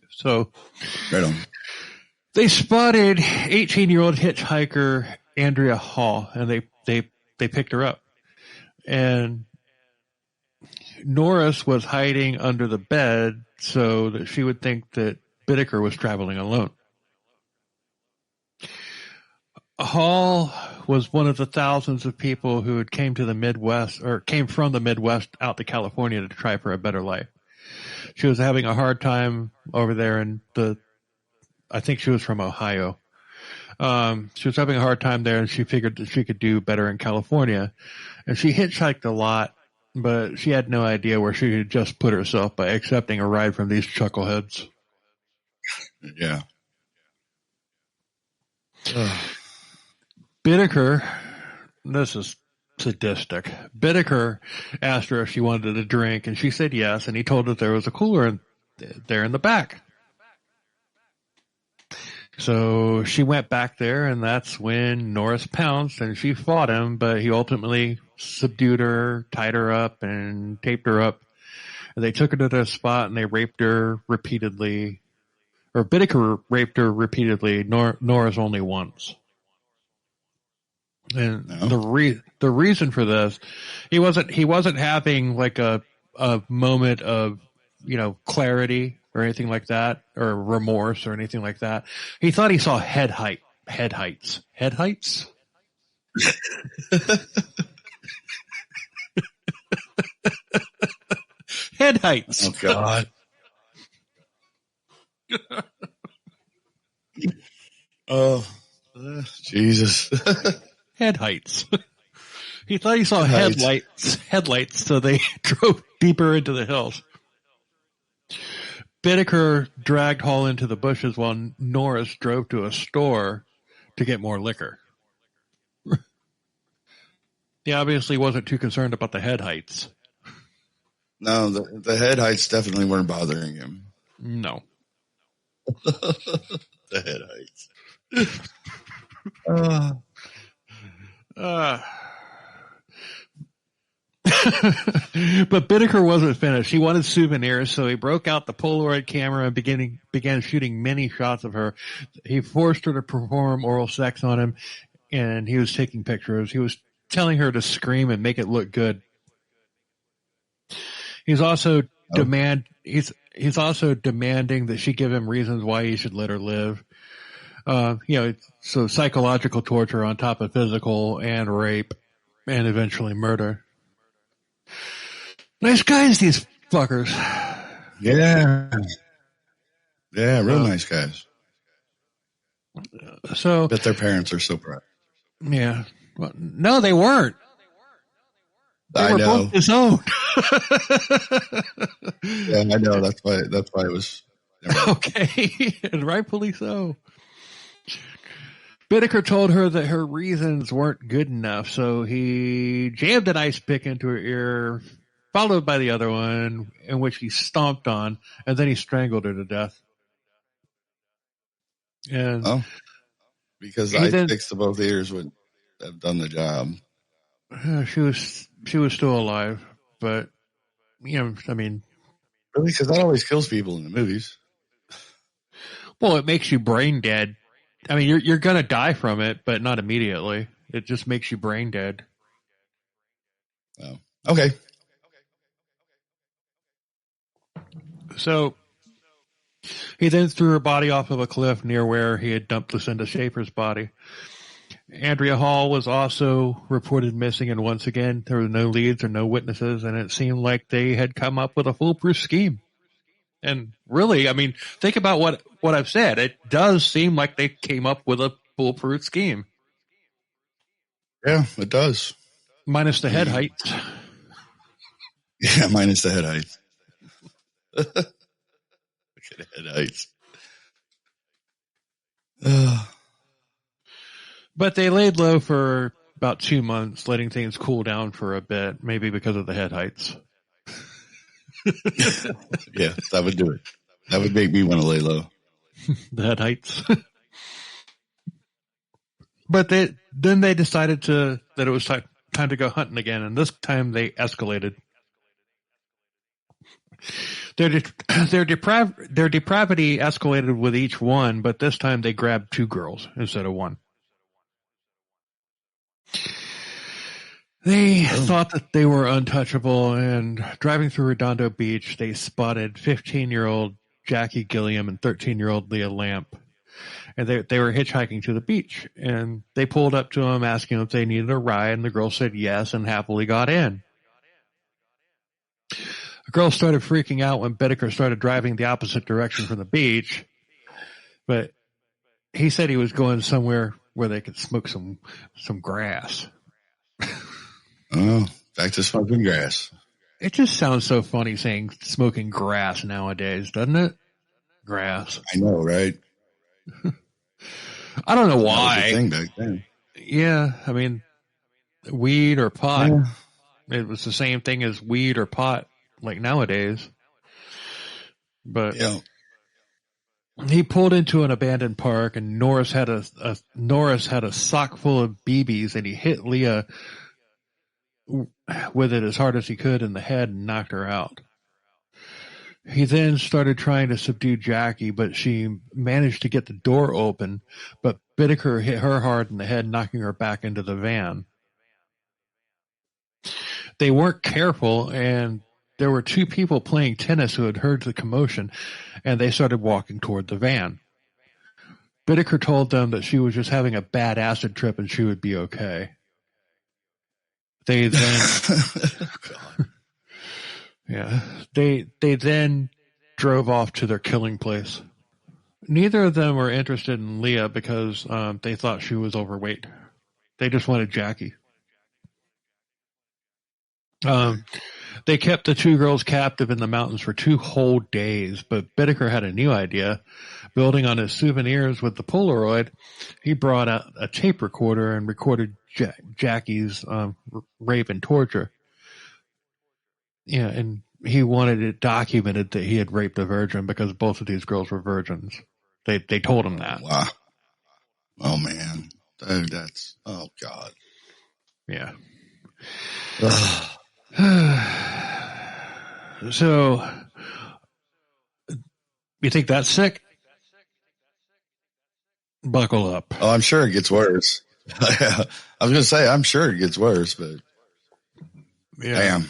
So, right on. They spotted 18-year-old hitchhiker Andrea Hall, and they picked her up. And Norris was hiding under the bed so that she would think that Bittaker was traveling alone. Hall was one of the thousands of people who had came from the Midwest out to California to try for a better life. She was having a hard time over there I think she was from Ohio. She was having a hard time there, and she figured that she could do better in California. And she hitchhiked a lot, but she had no idea where she could just put herself by accepting a ride from these chuckleheads. Yeah. Bittaker, this is sadistic. Bittaker asked her if she wanted a drink, and she said yes, and he told her there was a cooler there in the back. So she went back there, and that's when Norris pounced, and she fought him, but he ultimately subdued her, tied her up, and taped her up. And they took her to the spot, and they raped her repeatedly. Or Bittaker raped her repeatedly, Norris only once. And the reason for this, he wasn't having like a moment of, clarity or anything like that, or remorse or anything like that. He thought he saw head heights. Head heights? Head heights. Oh God. Oh, Jesus. Head heights. He thought he saw headlights, so they drove deeper into the hills. Bittaker dragged Hall into the bushes while Norris drove to a store to get more liquor. He obviously wasn't too concerned about the head heights. No, the head heights definitely weren't bothering him. No. The head heights. But Bittaker wasn't finished. He wanted souvenirs, so he broke out the Polaroid camera and began shooting many shots of her. He forced her to perform oral sex on him, and he was taking pictures. He was telling her to scream and make it look good. He's also demanding that she give him reasons why he should let her live. So psychological torture on top of physical and rape and eventually murder. Nice guys, these fuckers. Yeah. Yeah, real nice guys. So, bet their parents are so proud. Yeah. Well, no, they weren't. I know. Both disowned. Yeah, I know. That's why it was. Okay. And rightfully so. Bittaker told her that her reasons weren't good enough, so he jammed an ice pick into her ear, followed by the other one, in which he stomped on, and then he strangled her to death. And because ice picks to both ears would have done the job. She was still alive, but I mean, really, because that always kills people in the movies. Well, it makes you brain dead. I mean, you're gonna die from it, but not immediately. It just makes you brain dead. Oh, okay. So he then threw her body off of a cliff near where he had dumped Lucinda Schaefer's body. Andrea Hall was also reported missing, and once again, there were no leads or no witnesses, and it seemed like they had come up with a foolproof scheme. And really, I mean, think about what I've said. It does seem like they came up with a foolproof scheme. Yeah, it does. Minus the head height. Yeah, minus the head height. Look at the head heights. But they laid low for about 2 months, letting things cool down for a bit, maybe because of the head heights. Yeah, that would do it. That would make me want to lay low. The head heights. But then they decided that it was time to go hunting again, and this time they escalated. Their depravity escalated with each one, but this time they grabbed 2 girls instead of 1. They thought that they were untouchable, and driving through Redondo Beach, they spotted 15-year-old Jackie Gilliam and 13-year-old Leah Lamp. And they were hitchhiking to the beach, and they pulled up to them asking if they needed a ride, and the girl said yes and happily got in. The girl started freaking out when Bittaker started driving the opposite direction from the beach, but he said he was going somewhere where they could smoke some grass. Oh, back to smoking grass. It just sounds so funny saying smoking grass nowadays, doesn't it? Grass. I know, right? I don't know That why. was the thing back then. Yeah, I mean, weed or pot. Yeah. It was the same thing as weed or pot, like nowadays. But Yeah. he pulled into an abandoned park, and Norris had a sock full of BBs, and he hit Leah with it as hard as he could in the head and knocked her out. He then started trying to subdue Jackie, but she managed to get the door open, but Bittaker hit her hard in the head, knocking her back into the van. They weren't careful, and there were two people playing tennis who had heard the commotion, and they started walking toward the van. Bittaker told them that she was just having a bad acid trip and she would be okay. They then drove off to their killing place. Neither of them were interested in Leah because they thought she was overweight. They just wanted Jackie. They kept the two girls captive in the mountains for 2 whole days, but Bittaker had a new idea. Building on his souvenirs with the Polaroid, he brought out a tape recorder and recorded Jackie's rape and torture. Yeah, and he wanted it documented that he had raped a virgin because both of these girls were virgins. They told him that. Wow. Oh, man. That's, oh, God. Yeah. So, you think that's sick? Buckle up. Oh, I'm sure it gets worse. I was going to say, I'm sure it gets worse, but yeah. Damn.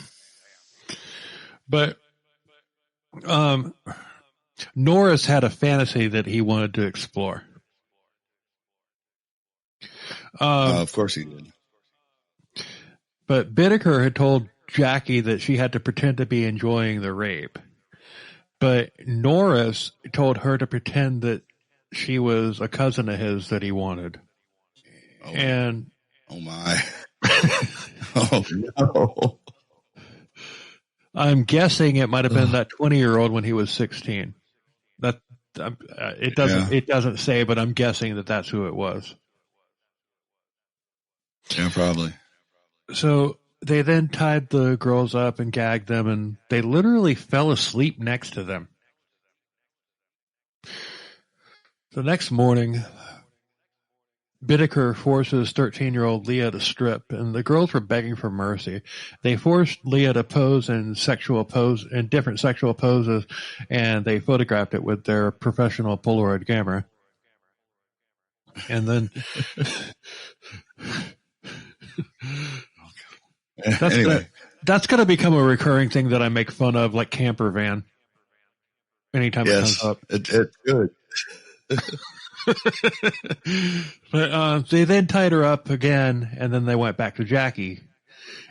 But Norris had a fantasy that he wanted to explore. Of course he did. But Bittaker had told Jackie that she had to pretend to be enjoying the rape. But Norris told her to pretend that she was a cousin of his that he wanted. Oh, and oh my. Oh no. I'm guessing it might have been that 20-year-old when he was 16. That it doesn't say, but I'm guessing that that's who it was. Yeah, probably. So they then tied the girls up and gagged them, and they literally fell asleep next to them. The next morning, Bittaker forces 13-year-old Leah to strip, and the girls were begging for mercy. They forced Leah to pose in different sexual poses, and they photographed it with their professional Polaroid camera. And then that's going to become a recurring thing that I make fun of, like camper van. Anytime it comes up, it's good. But they then tied her up again, and then they went back to Jackie.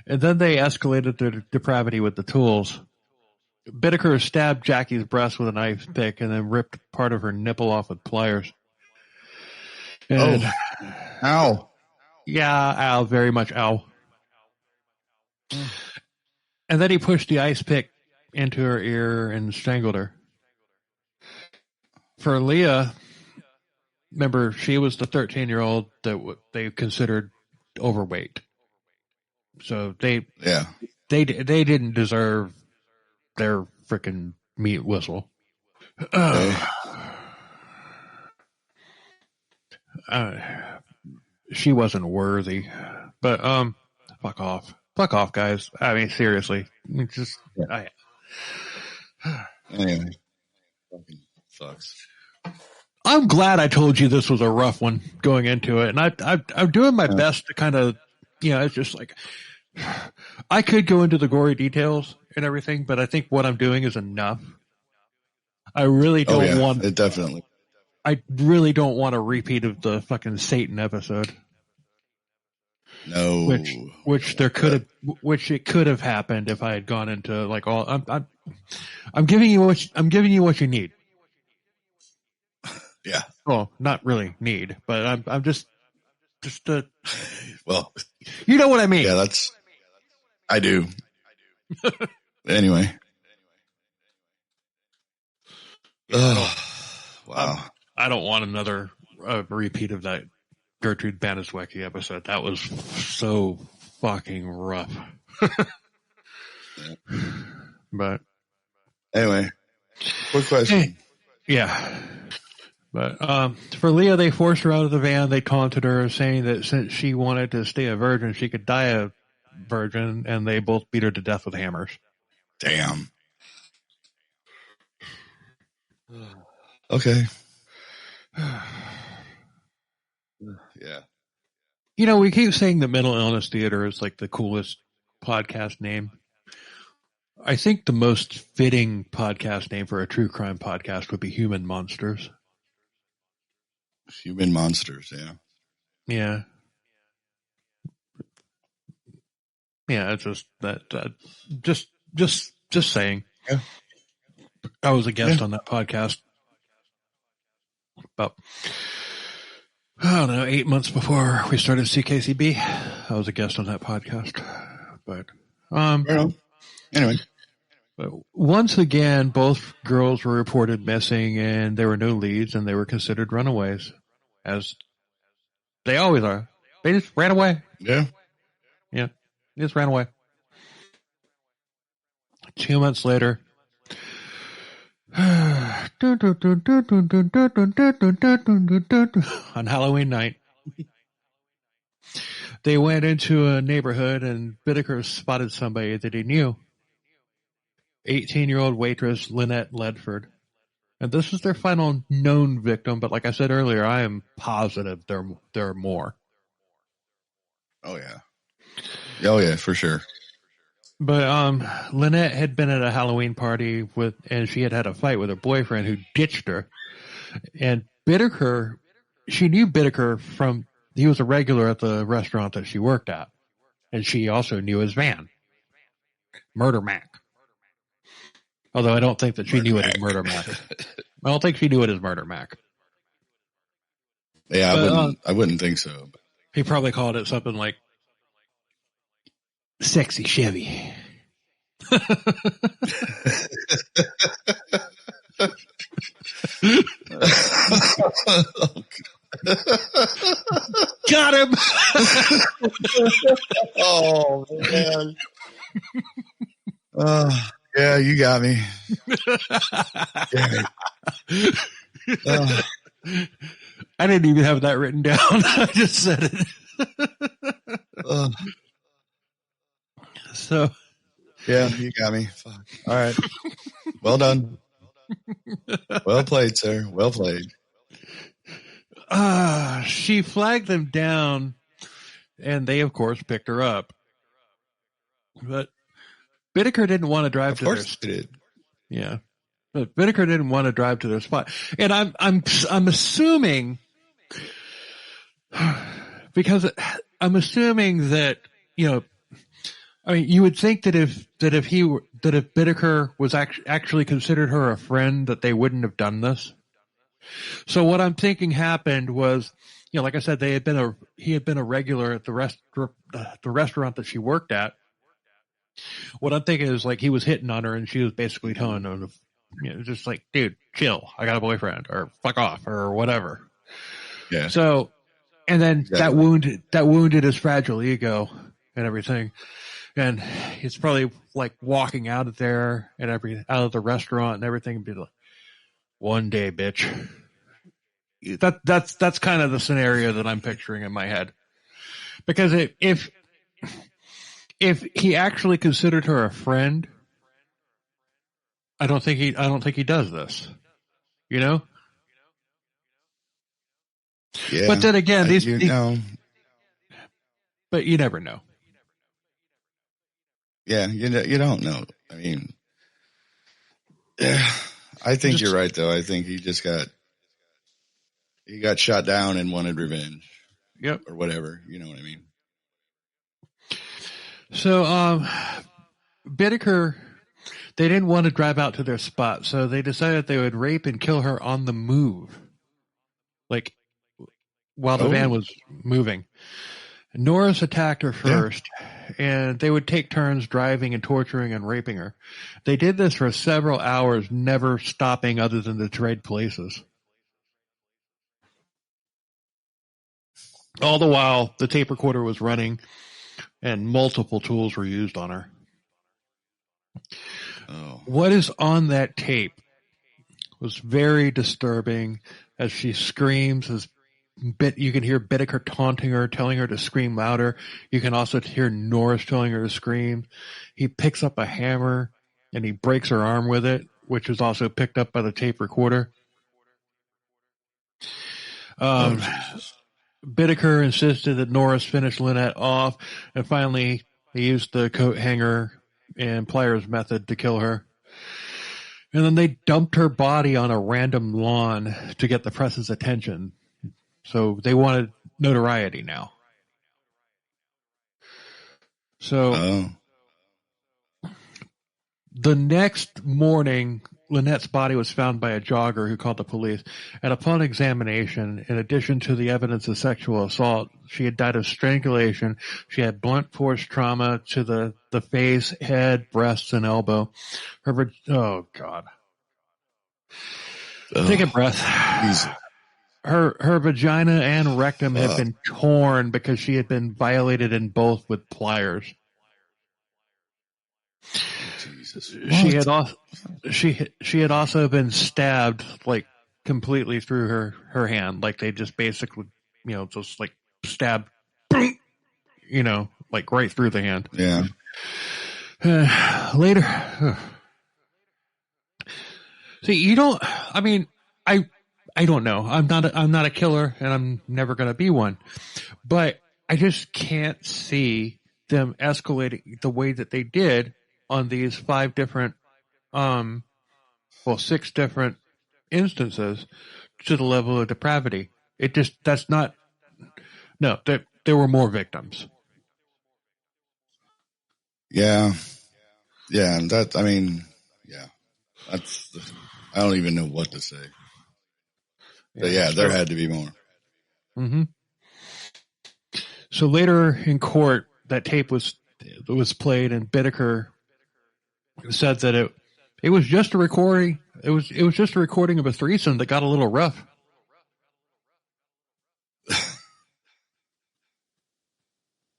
And then they escalated their depravity with the tools. Bittaker stabbed Jackie's breast with an ice pick and then ripped part of her nipple off with pliers. And, ow. Yeah, ow, very much ow. And then he pushed the ice pick into her ear and strangled her. For Leah, remember, she was the 13-year-old that they considered overweight. So they didn't deserve their freaking meat whistle. She wasn't worthy. But fuck off, guys. I mean, seriously, Anyway, fucking sucks. I'm glad I told you this was a rough one going into it, and I'm doing my best to kind of, it's just like I could go into the gory details and everything, but I think what I'm doing is enough. I really don't want it. Definitely. I really don't want a repeat of the fucking Satan episode. No, which it could have happened if I had gone into like all. I'm giving you what you need. Yeah. Well, not really need, but I'm just Well, you know what I mean. yeah, I do. Anyway. Yeah, wow. I don't want another repeat of that Gertrude Banaswecki episode. That was so fucking rough. Yeah. But anyway, quick question. Yeah. But for Leah, they forced her out of the van. They taunted her, saying that since she wanted to stay a virgin, she could die a virgin, and they both beat her to death with hammers. Damn. Okay. Yeah. You know, we keep saying the Mental Illness Theater is like the coolest podcast name. I think the most fitting podcast name for a true crime podcast would be Human Monsters. Human Monsters, yeah. Yeah. Yeah, it's just that, just saying. Yeah. I was a guest on that podcast about, I don't know, 8 months before we started CKCB. I was a guest on that podcast. But, anyway. But once again, both girls were reported missing and there were no leads and they were considered runaways, as they always are. They just ran away. Yeah. Yeah. They just ran away. 2 months later, on Halloween night, they went into a neighborhood and Bittaker spotted somebody that he knew. 18-year-old waitress Lynette Ledford. And this is their final known victim, but like I said earlier, I am positive there are more. Oh, yeah. Oh, yeah, for sure. But Lynette had been at a Halloween party and she had a fight with her boyfriend who ditched her. And Bittaker, she knew Bittaker he was a regular at the restaurant that she worked at. And she also knew his van, Murder Mac. Although I don't think that she knew it as Murder Mac. I don't think she knew it as Murder Mac. Yeah, I wouldn't think so. He probably called it something like Sexy Chevy. Got him. Oh, man. Yeah, you got me. I didn't even have that written down. I just said it. So, yeah, you got me. Fuck. All right. Well done. Well played, sir. Well played. She flagged them down, and they, of course, picked her up. But Bittaker didn't want to drive to their spot. Yeah. But Bittaker didn't want to drive to their spot. And I'm assuming, because I'm assuming that, I mean, you would think that if Bittaker was actually considered her a friend, that they wouldn't have done this. So what I'm thinking happened was, like I said, he had been a regular at the restaurant that she worked at. What I'm thinking is like he was hitting on her and she was basically telling him, just like, dude, chill. I got a boyfriend, or fuck off, or whatever. Yeah. So, and then that wounded his fragile ego and everything. And he's probably like walking out of there and out of the restaurant and everything, and be like, one day, bitch. That's kind of the scenario that I'm picturing in my head. Because if he actually considered her a friend, I don't think he does this. Yeah. But then again, but you never know. Yeah, you don't know. I mean, I think you're right, though. I think he got shot down and wanted revenge. Yep. Or whatever. You know what I mean? So, Bittaker, they didn't want to drive out to their spot, so they decided they would rape and kill her on the move. like while the van was moving. Norris attacked her first, and they would take turns driving and torturing and raping her. They did this for several hours, never stopping other than to trade places. All the while, the tape recorder was running, and multiple tools were used on her. Oh. What is on that tape was very disturbing as she screams. You can hear Bittaker taunting her, telling her to scream louder. You can also hear Norris telling her to scream. He picks up a hammer and he breaks her arm with it, which is also picked up by the tape recorder. Bittaker insisted that Norris finish Lynette off, and finally he used the coat hanger and pliers method to kill her. And then they dumped her body on a random lawn to get the press's attention. So they wanted notoriety now. So the next morning, Lynette's body was found by a jogger who called the police. And upon examination, in addition to the evidence of sexual assault, she had died of strangulation. She had blunt force trauma to the face, head, breasts, and elbow. Oh, God. Take a breath. Easy. Her vagina and rectum had been torn because she had been violated in both with pliers. Jesus. She had also been stabbed like completely through her hand. Like they just basically, just like stabbed, like right through the hand. Yeah. Later. See, I don't know. I'm not a killer, and I'm never going to be one. But I just can't see them escalating the way that they did on these 6 different instances to the level of depravity. There were more victims. Yeah. Yeah. And I don't even know what to say. But there had to be more. Mm-hmm. So later in court, that tape was played, and Bittaker said that it was just a recording. It was just a recording of a threesome that got a little rough.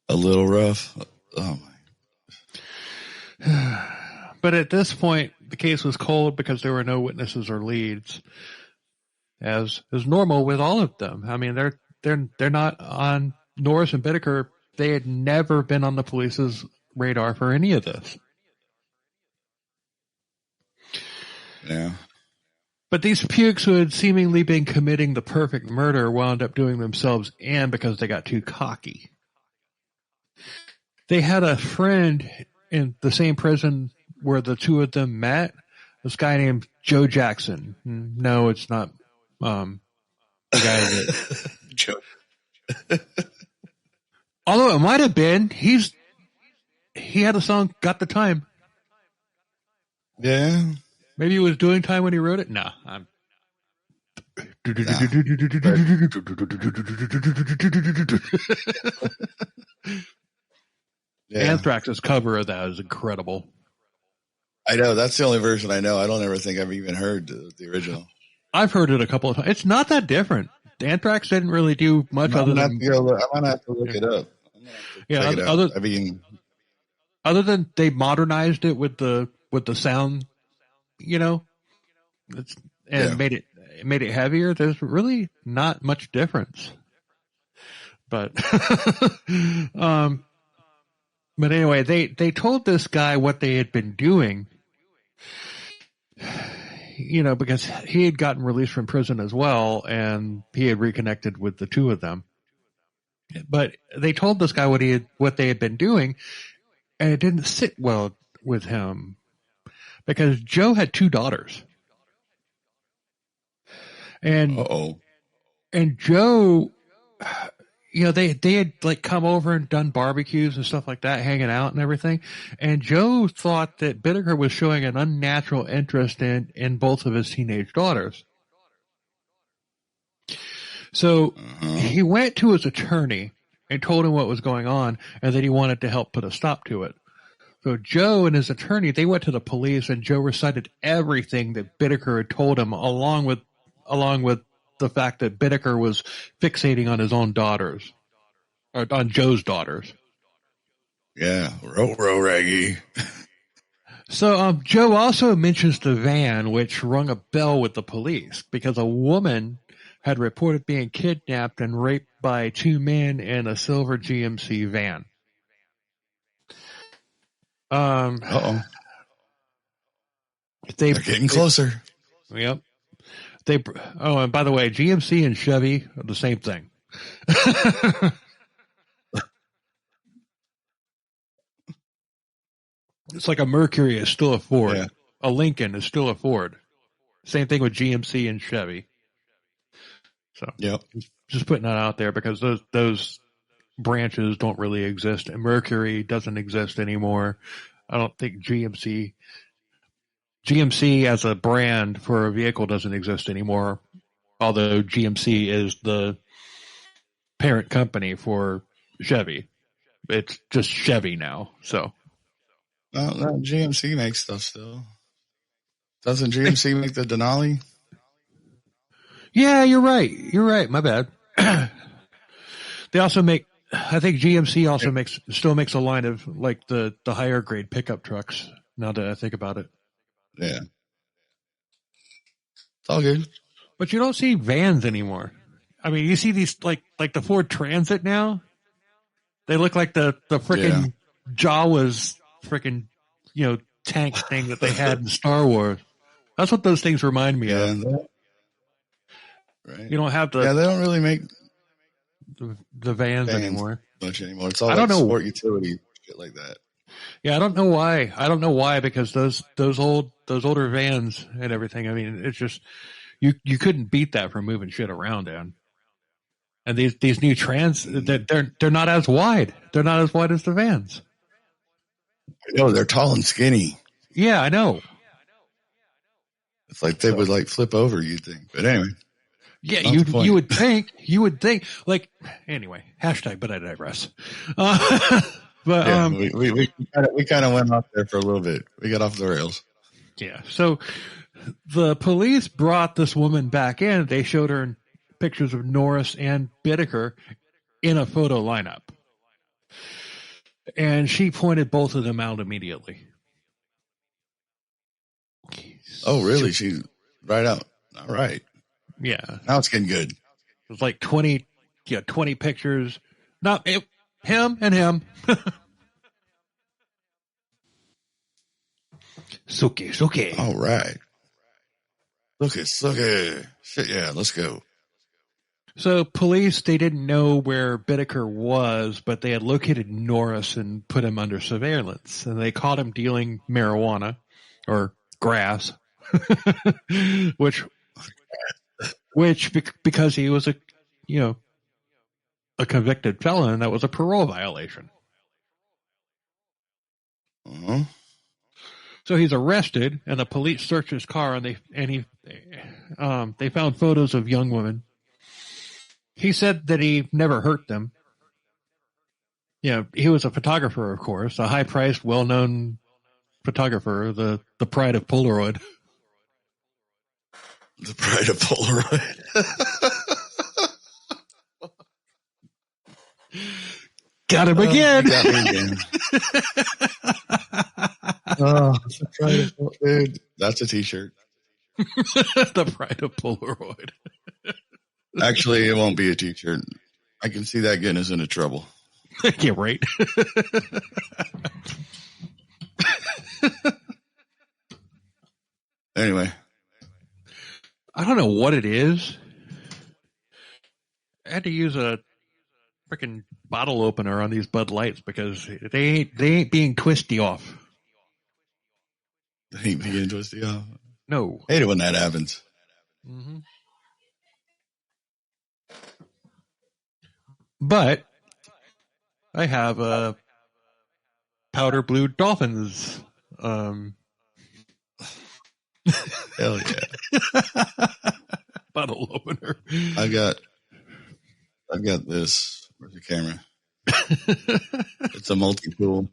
A little rough. Oh my! But at this point, the case was cold because there were no witnesses or leads. As is normal with all of them. I mean, they're not on Norris and Bittaker. They had never been on the police's radar for any of this. Yeah. But these pukes who had seemingly been committing the perfect murder wound up doing themselves in because they got too cocky. They had a friend in the same prison where the two of them met. This guy named Joe Jackson. No, it's not. The guy that Joe. Although it might have been, he had a song "Got the Time." Yeah, maybe he was doing time when he wrote it. No, Anthrax's cover of that is incredible. I know, that's the only version I know. I don't ever think I've even heard the original. I've heard it a couple of times. It's not that different. Anthrax didn't really do much other than... I'm going to have to look it up. Other than they modernized it with the sound, made it heavier. There's really not much difference. But but anyway, they told this guy what they had been doing. Because he had gotten released from prison as well, and he had reconnected with the two of them. But they told this guy what they had been doing, and it didn't sit well with him because Joe had 2 daughters, and Joe, they had like come over and done barbecues and stuff like that, hanging out and everything. And Joe thought that Bittaker was showing an unnatural interest in both of his teenage daughters. So he went to his attorney and told him what was going on and that he wanted to help put a stop to it. So Joe and his attorney, they went to the police, and Joe recited everything that Bittaker had told him, along with the fact that Bittaker was fixating on his own daughters, or on Joe's daughters. Yeah, row raggy. So Joe also mentions the van, which rung a bell with the police because a woman had reported being kidnapped and raped by two men in a silver GMC van. They're getting closer. Yep. And by the way, GMC and Chevy are the same thing. It's like a Mercury is still a Ford. Yeah. A Lincoln is still a Ford. Same thing with GMC and Chevy. So just putting that out there because those branches don't really exist. And Mercury doesn't exist anymore. I don't think GMC as a brand for a vehicle doesn't exist anymore. Although GMC is the parent company for Chevy. It's just Chevy now. So. No, GMC makes stuff still. Doesn't GMC make the Denali? Yeah, you're right. My bad. They also make, I think GMC also still makes a line of like the higher grade pickup trucks. Now that I think about it. Yeah. It's all good. But you don't see vans anymore. I mean, you see these like the Ford Transit now. They look like the freaking Jawas freaking, tank thing that they had in Star Wars. That's what those things remind me of. Right. You don't have the. Yeah, they don't really make the vans anymore. Much anymore. It's all I don't know. Sport utility shit like that. Yeah, I don't know why. Because those older vans and everything. I mean, it's just you couldn't beat that for moving shit around in. And these new trans, they're not as wide. They're not as wide as the vans. I know, they're tall and skinny. Yeah, I know. It's like they would like flip over, you'd think. But anyway. Yeah, you would think. Like, anyway, hashtag, but I digress. We kind of went off there for a little bit. We got off the rails. Yeah. So the police brought this woman back in. They showed her pictures of Norris and Bittaker in a photo lineup. And she pointed both of them out immediately. Oh, really? She's right out. All right. Yeah. Now it's getting good. It was like 20 pictures. Not him and him. Suki. All right. Look at. Shit, yeah, let's go. So police, they didn't know where Bittaker was, but they had located Norris and put him under surveillance. And they caught him dealing marijuana or grass, which because he was a convicted felon, that was a parole violation. Uh-huh. So he's arrested, and the police search his car, and they found photos of young women. He said that he never hurt them. He was a photographer, of course, a high-priced, well-known photographer, the pride of Polaroid. The pride of Polaroid. Got him again. Got me again. The pride of, dude, that's a t-shirt. The pride of Polaroid. Actually, it won't be a t-shirt. I can see that getting us into trouble. Yeah, right. Anyway. I don't know what it is. I had to use a freaking bottle opener on these Bud Lights because they ain't being twisty off. They ain't being twisty off? No. Hate it when that happens. Mm-hmm. But I have a powder blue Dolphins. Hell yeah. Bottle opener. I got I've got this. Where's the camera? It's a multi-tool.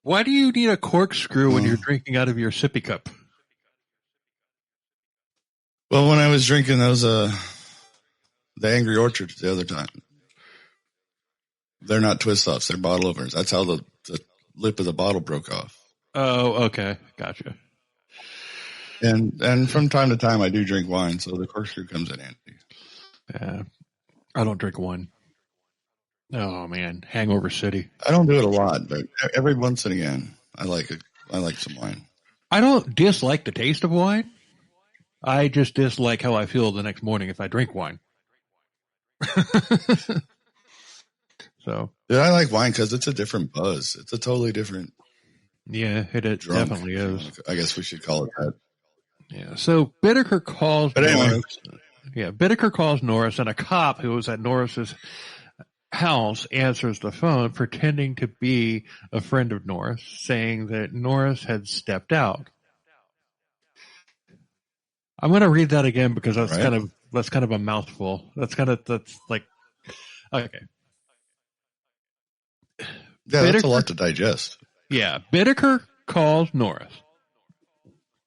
Why do you need a corkscrew when you're drinking out of your sippy cup? Well, when I was drinking those, the Angry Orchards the other time, they're not twist offs; they're bottle openers. That's how the lip of the bottle broke off. Oh, okay, gotcha. And from time to time, I do drink wine, so the corkscrew comes in handy. Yeah, I don't drink wine. Oh man, hangover city. I don't do it a lot, but every once and again, I like it. I like some wine. I don't dislike the taste of wine. I just dislike how I feel the next morning if I drink wine. So, yeah, I like wine because it's a different buzz. It's a totally different. Yeah, it drunk, definitely is. I guess we should call it that. Yeah. So Bittaker calls. But anyway, Norris. Yeah, Bittaker calls Norris, and a cop who was at Norris's house answers the phone, pretending to be a friend of Norris, saying that Norris had stepped out. I'm going to read that again because that's kind of a mouthful. That's like okay. Yeah, that's a lot to digest. Yeah, Bittaker calls Norris,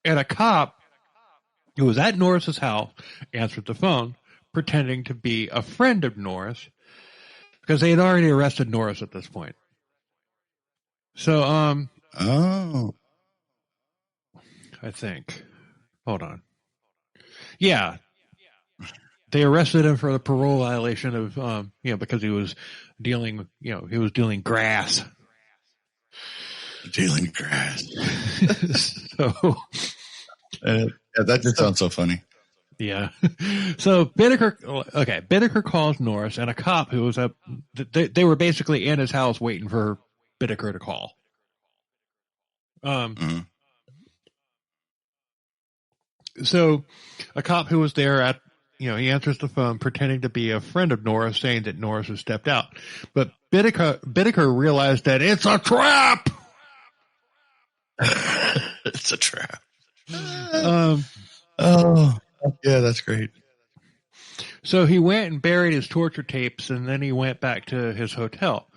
and a cop who was at Norris's house answered the phone, pretending to be a friend of Norris, because they had already arrested Norris at this point. So, I think. Hold on. Yeah. They arrested him for the parole violation of, because he was dealing grass. Dealing grass. So. Yeah, that just sounds so funny. Yeah. So Bittaker calls Norris, and a cop who was they were basically in his house waiting for Bittaker to call. So a cop who was there he answers the phone pretending to be a friend of Norris, saying that Norris has stepped out. But Bittaker realized that it's a trap. It's a trap. Oh, yeah, that's great. So he went and buried his torture tapes, and then he went back to his hotel.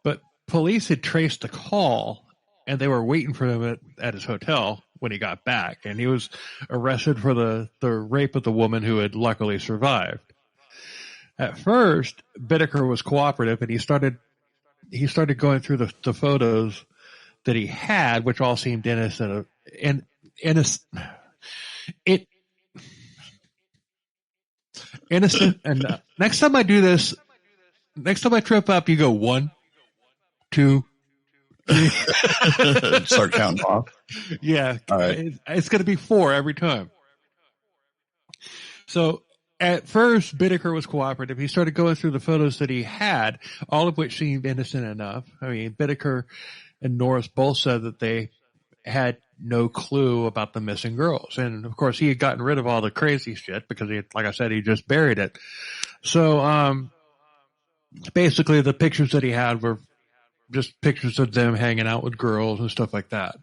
But police had traced the call, and they were waiting for him at his hotel when he got back. And he was arrested for the rape of the woman who had luckily survived. At first, Bittaker was cooperative, and he started going through the photos that he had, which all seemed innocent. Innocent. And next time I do this, next time I trip up, you go 1, 2, 3. Start counting off. Yeah. All right. It's going to be 4 every time. So at first, Bittaker was cooperative. He started going through the photos that he had, all of which seemed innocent enough. I mean, Bittaker and Norris both said that they had no clue about the missing girls. And of course he had gotten rid of all the crazy shit because like I said, he just buried it. So, basically the pictures that he had were just pictures of them hanging out with girls and stuff like that.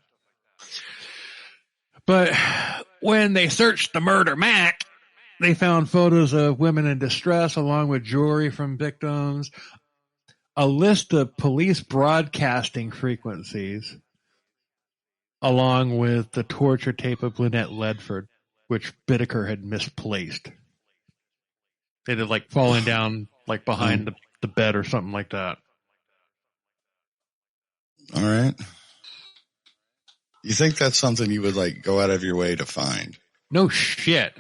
But when they searched the Murder Mac, they found photos of women in distress along with jewelry from victims, a list of police broadcasting frequencies, along with the torture tape of Lynette Ledford, which Bittaker had misplaced. It had fallen down behind the bed or something like that. All right. You think that's something you would go out of your way to find? No shit.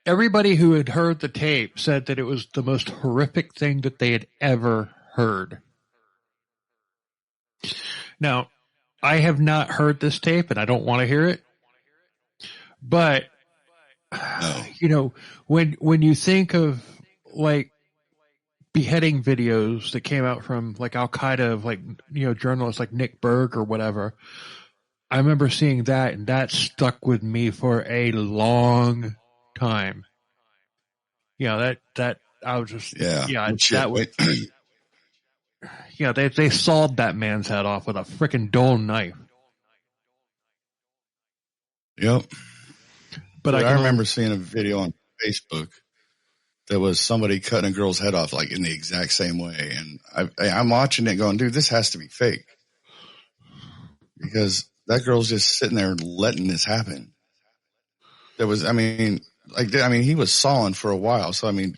Everybody who had heard the tape said that it was the most horrific thing that they had ever heard. Now, I have not heard this tape, and I don't want to hear it. But, when you think of, beheading videos that came out from, Al-Qaeda, journalists like Nick Berg or whatever, I remember seeing that, and that stuck with me for a long time. That I was just, that was... Yeah, they sawed that man's head off with a freaking dull knife. Yep. But I remember seeing a video on Facebook there was somebody cutting a girl's head off like in the exact same way. And I'm watching it going, dude, this has to be fake. Because that girl's just sitting there letting this happen. He was sawing for a while. So, I mean,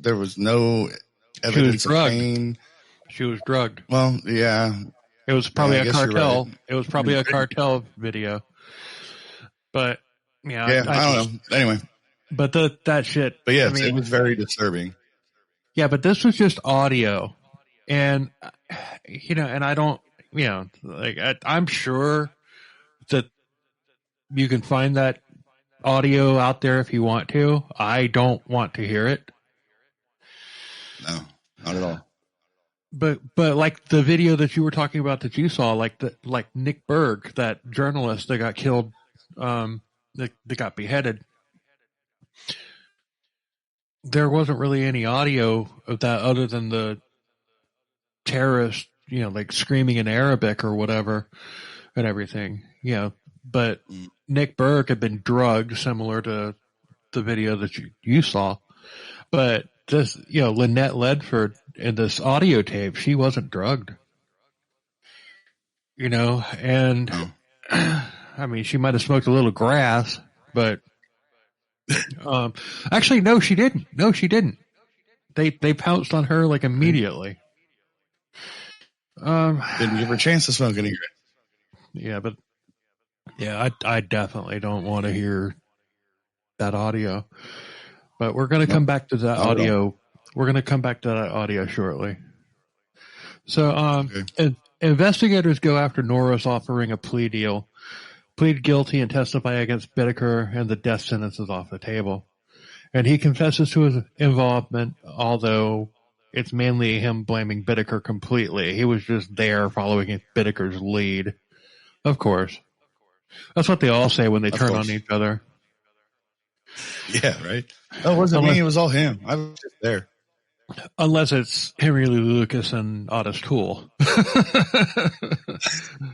there was no evidence of pain. She was drugged. Well, yeah. It was probably a cartel. Right. It was probably a cartel video. But, I don't know. Anyway. But that shit. But yes, it was very disturbing. Yeah, but this was just audio. And, and I don't, I'm sure that you can find that audio out there if you want to. I don't want to hear it. No, not at all. But like the video that you were talking about that you saw, like Nick Berg, that journalist that got killed, that got beheaded. There wasn't really any audio of that other than the terrorist, like screaming in Arabic or whatever and everything, but Nick Berg had been drugged similar to the video that you saw. But this, Lynette Ledford in this audio tape, she wasn't drugged, and I mean, she might have smoked a little grass, but actually, no, she didn't. No, she didn't. They pounced on her like immediately. Didn't give her a chance to smoke any grass. Yeah, but I definitely don't want to hear that audio. But we're going to come back to that audio. We're going to come back to that audio shortly. So, investigators go after Norris, offering a plea deal, plead guilty, and testify against Bittaker, and the death sentence is off the table. And he confesses to his involvement, although it's mainly him blaming Bittaker completely. He was just there following Bittaker's lead. Of course. That's what they all say when they turn on each other. Yeah, right. Oh, it wasn't me. It was all him. I was just there. Unless it's Henry Lee Lucas and Otis Toole.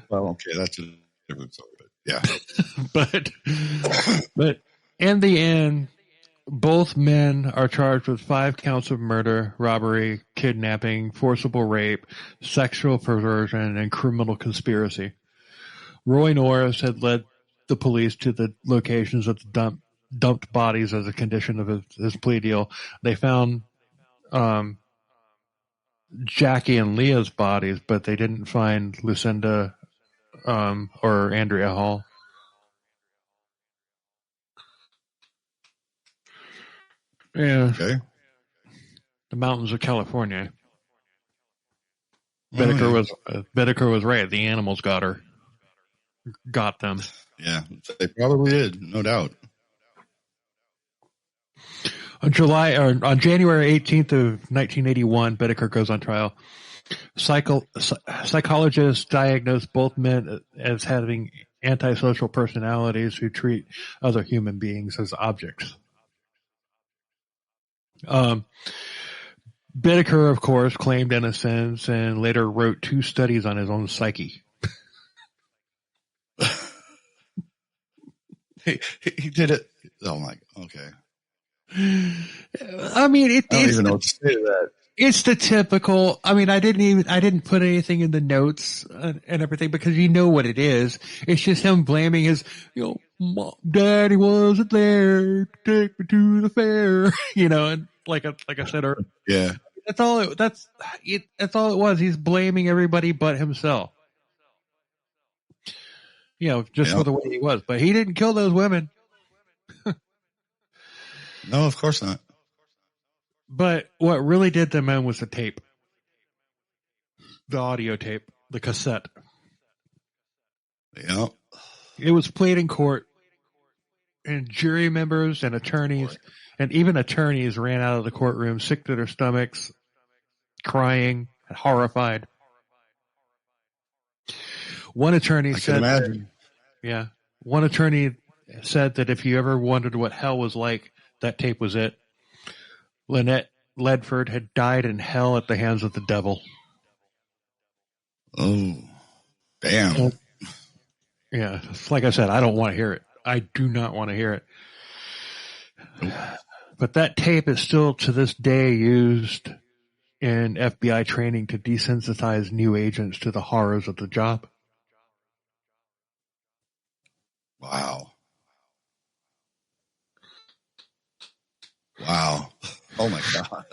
Well, okay, that's a different story. Yeah. but in the end, both men are charged with 5 counts of murder, robbery, kidnapping, forcible rape, sexual perversion, and criminal conspiracy. Roy Norris had led the police to the locations of the dumped bodies as a condition of his plea deal. They found Jackie and Leah's bodies, but they didn't find Lucinda or Andrea Hall. Yeah. Okay. The mountains of California. Bittaker was right. The animals got them. Yeah, they probably did, no doubt. On January 18th of 1981, Bittaker goes on trial. Psychologists diagnosed both men as having antisocial personalities who treat other human beings as objects. Bittaker, of course, claimed innocence and later wrote 2 studies on his own psyche. He did it. Oh my. Okay. I mean, I don't even know what to say to that. It's the typical. I mean, I didn't put anything in the notes and everything because you know what it is. It's just him blaming his, Mom, Daddy wasn't there to take me to the fair, and like I said earlier. Yeah. That's all it was. He's blaming everybody but himself. For the way he was. But he didn't kill those women. No, of course not. But what really did them in was the tape. The audio tape. The cassette. Yeah. It was played in court. And jury members and attorneys, and even attorneys ran out of the courtroom, sick to their stomachs, crying, horrified. One attorney said that if you ever wondered what hell was like, that tape was it. Lynette Ledford had died in hell at the hands of the devil. Oh, damn. Yeah, like I said, I don't want to hear it. I do not want to hear it. But that tape is still to this day used in FBI training to desensitize new agents to the horrors of the job. Wow. Wow. Oh my God.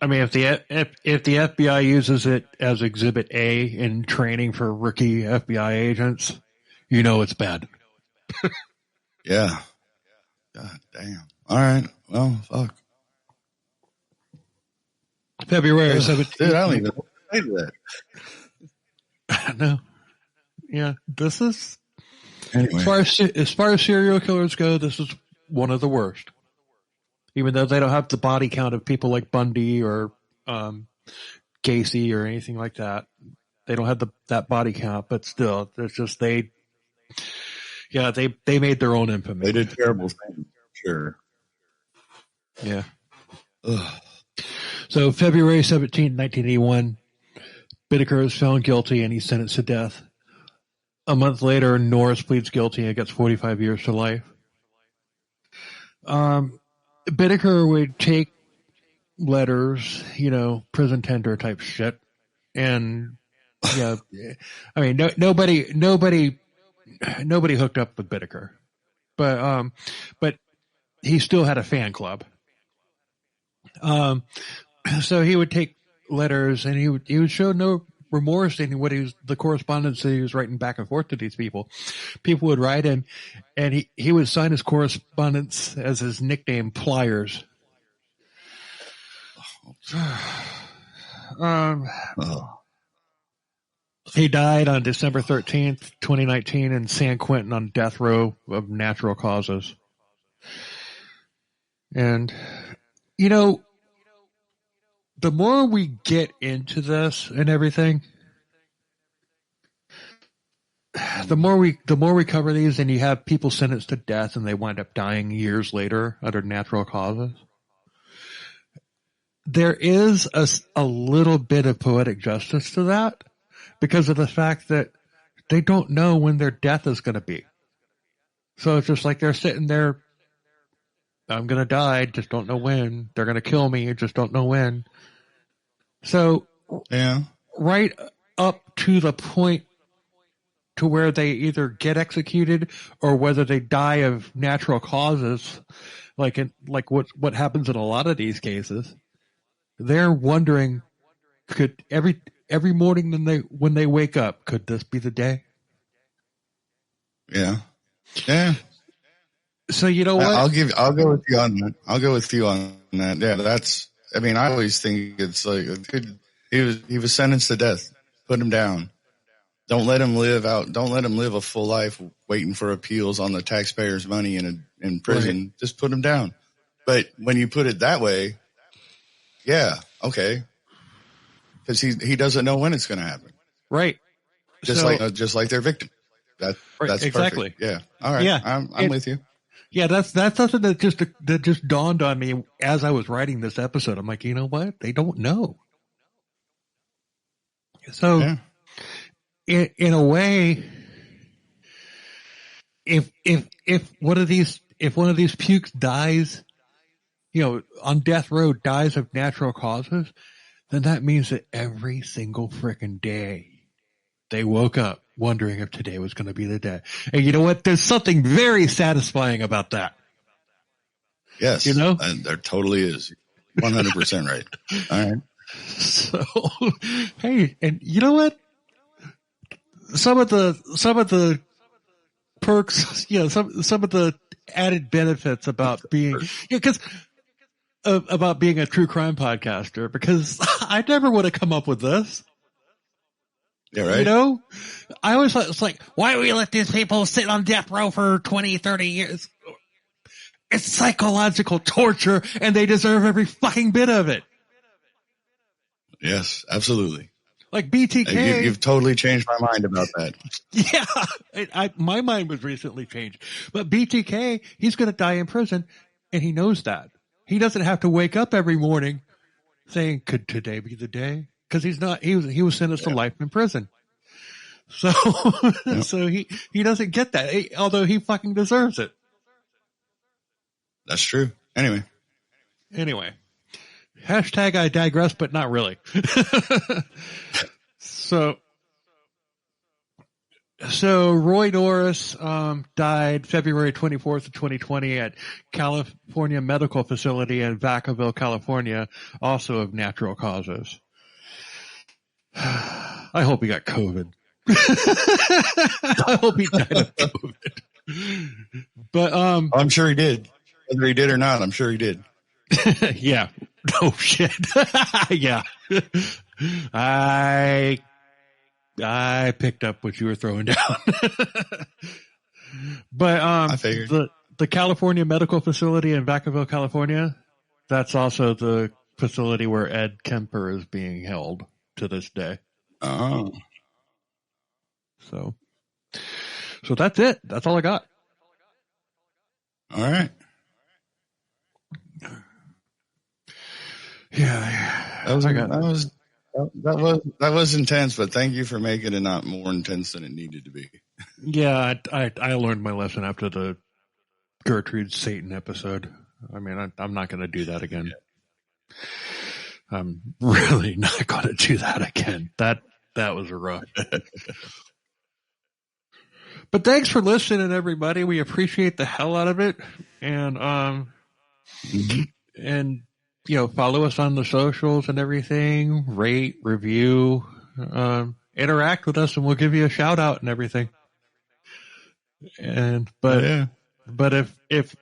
I mean, if the FBI uses it as Exhibit A in training for rookie FBI agents, you know it's bad. Yeah. God damn. All right. Well, fuck. February 17th. Dude, I don't even say that. No. Yeah, this is Anyway. as far as serial killers go, this is one of the worst. Even though they don't have the body count of people like Bundy or Gacy or anything like that, they don't have that body count. But still, it's just they made their own infamy. They did terrible things. Sure. Yeah. Ugh. So February 17th, 1981, Bittaker is found guilty and he's sentenced to death. A month later, Norris pleads guilty and gets 45 years to life. Bittaker would take letters, prison tender type shit. And, I mean, nobody hooked up with Bittaker. But he still had a fan club. So he would take letters and he would show no remorse in the correspondence that he was writing back and forth to these people. People would write him and he would sign his correspondence as his nickname Pliers. He died on December 13th, 2019 in San Quentin on death row of natural causes. And, the more we get into this and everything, the more we cover these and you have people sentenced to death and they wind up dying years later under natural causes. There is a little bit of poetic justice to that because of the fact that they don't know when their death is going to be. So it's just like they're sitting there, I'm going to die, just don't know when. They're going to kill me, just don't know when. So, yeah, right up to the point to where they either get executed or whether they die of natural causes, like what happens in a lot of these cases, they're wondering, could every morning when they wake up, could this be the day? Yeah. Yeah. So you know what? I'll go with you on that. I'll go with you on that. Yeah, I always think it's like he was sentenced to death. Put him down. Don't let him live a full life waiting for appeals on the taxpayers' money in prison. Right. Just put him down. But when you put it that way, yeah, okay, because he doesn't know when it's going to happen. Right. Just like their victim. That's exactly perfect. Yeah. All right. Yeah. I'm with you. Yeah, that's something that just dawned on me as I was writing this episode. I'm like, you know what? They don't know. So, yeah. in a way, if one of these pukes dies, on death row, dies of natural causes, then that means that every single frickin' day they woke up wondering if today was going to be the day. And you know what? There's something very satisfying about that. Yes. And there totally is. 100% right. All right. So, hey, and you know what? Some of the perks, some of the added benefits about being, about being a true crime podcaster, because I never would have come up with this. Yeah, right. I always thought it's like, why do we let these people sit on death row for 20, 30 years? It's psychological torture and they deserve every fucking bit of it. Yes, absolutely. Like BTK. You've totally changed my mind about that. Yeah. My mind was recently changed. But BTK, he's going to die in prison and he knows that. He doesn't have to wake up every morning saying, could today be the day? Because he was sentenced to life in prison. So, so he doesn't get that, although he fucking deserves it. That's true. Anyway. Hashtag I digress, but not really. So Roy Norris died February 24th of 2020 at California Medical Facility in Vacaville, California, also of natural causes. I hope he got COVID. I hope he died of COVID. But I'm sure he did. Whether he did or not, I'm sure he did. Yeah. Oh shit. Yeah. I picked up what you were throwing down. But I figured. the California Medical Facility in Vacaville, California, that's also the facility where Ed Kemper is being held to this day. Oh. So that's it. That's all I got. All right. Yeah. That was intense, but thank you for making it not more intense than it needed to be. Yeah, I learned my lesson after the Gertrude Satan episode. I mean, I'm not going to do that again. I'm really not going to do that again. That was rough. But thanks for listening, everybody. We appreciate the hell out of it, and and follow us on the socials and everything. Rate, review, interact with us, and we'll give you a shout out and everything. But if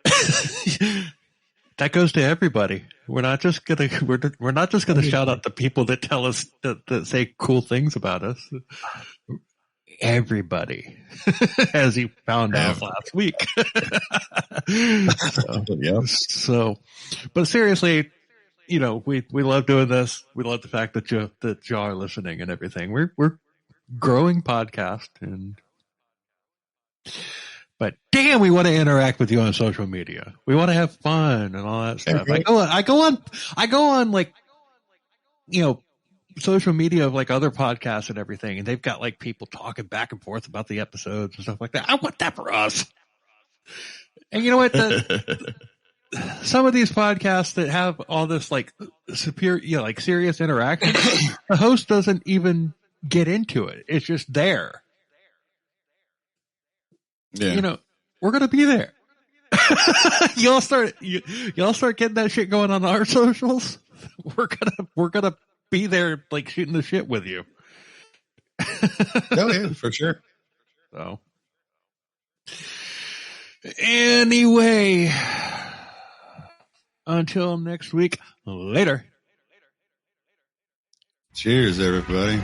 that goes to everybody, we're not just gonna shout out the people that tell us that say cool things about us. Everybody, as you found out last week. So, but seriously, we love doing this. We love the fact that y'all are listening and everything. We're growing podcast, but damn, we want to interact with you on social media. We want to have fun and all that stuff. I go on like, social media of like other podcasts and everything, and they've got like people talking back and forth about the episodes and stuff like that. I want that for us. And you know what? Some of these podcasts that have all this like superior, like serious interaction, the host doesn't even get into it. It's just there. Yeah. We're going to be there. Y'all start getting that shit going on our socials. We're going to be there, like shooting the shit with you. Oh yeah, for sure. So, anyway, until next week, later. Cheers, everybody.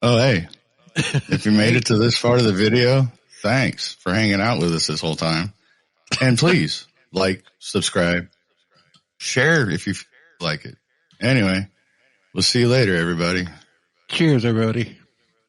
Oh, hey, if you made it to this part of the video, thanks for hanging out with us this whole time. And please like, subscribe, share if you like it. Anyway, we'll see you later, everybody. Cheers, everybody.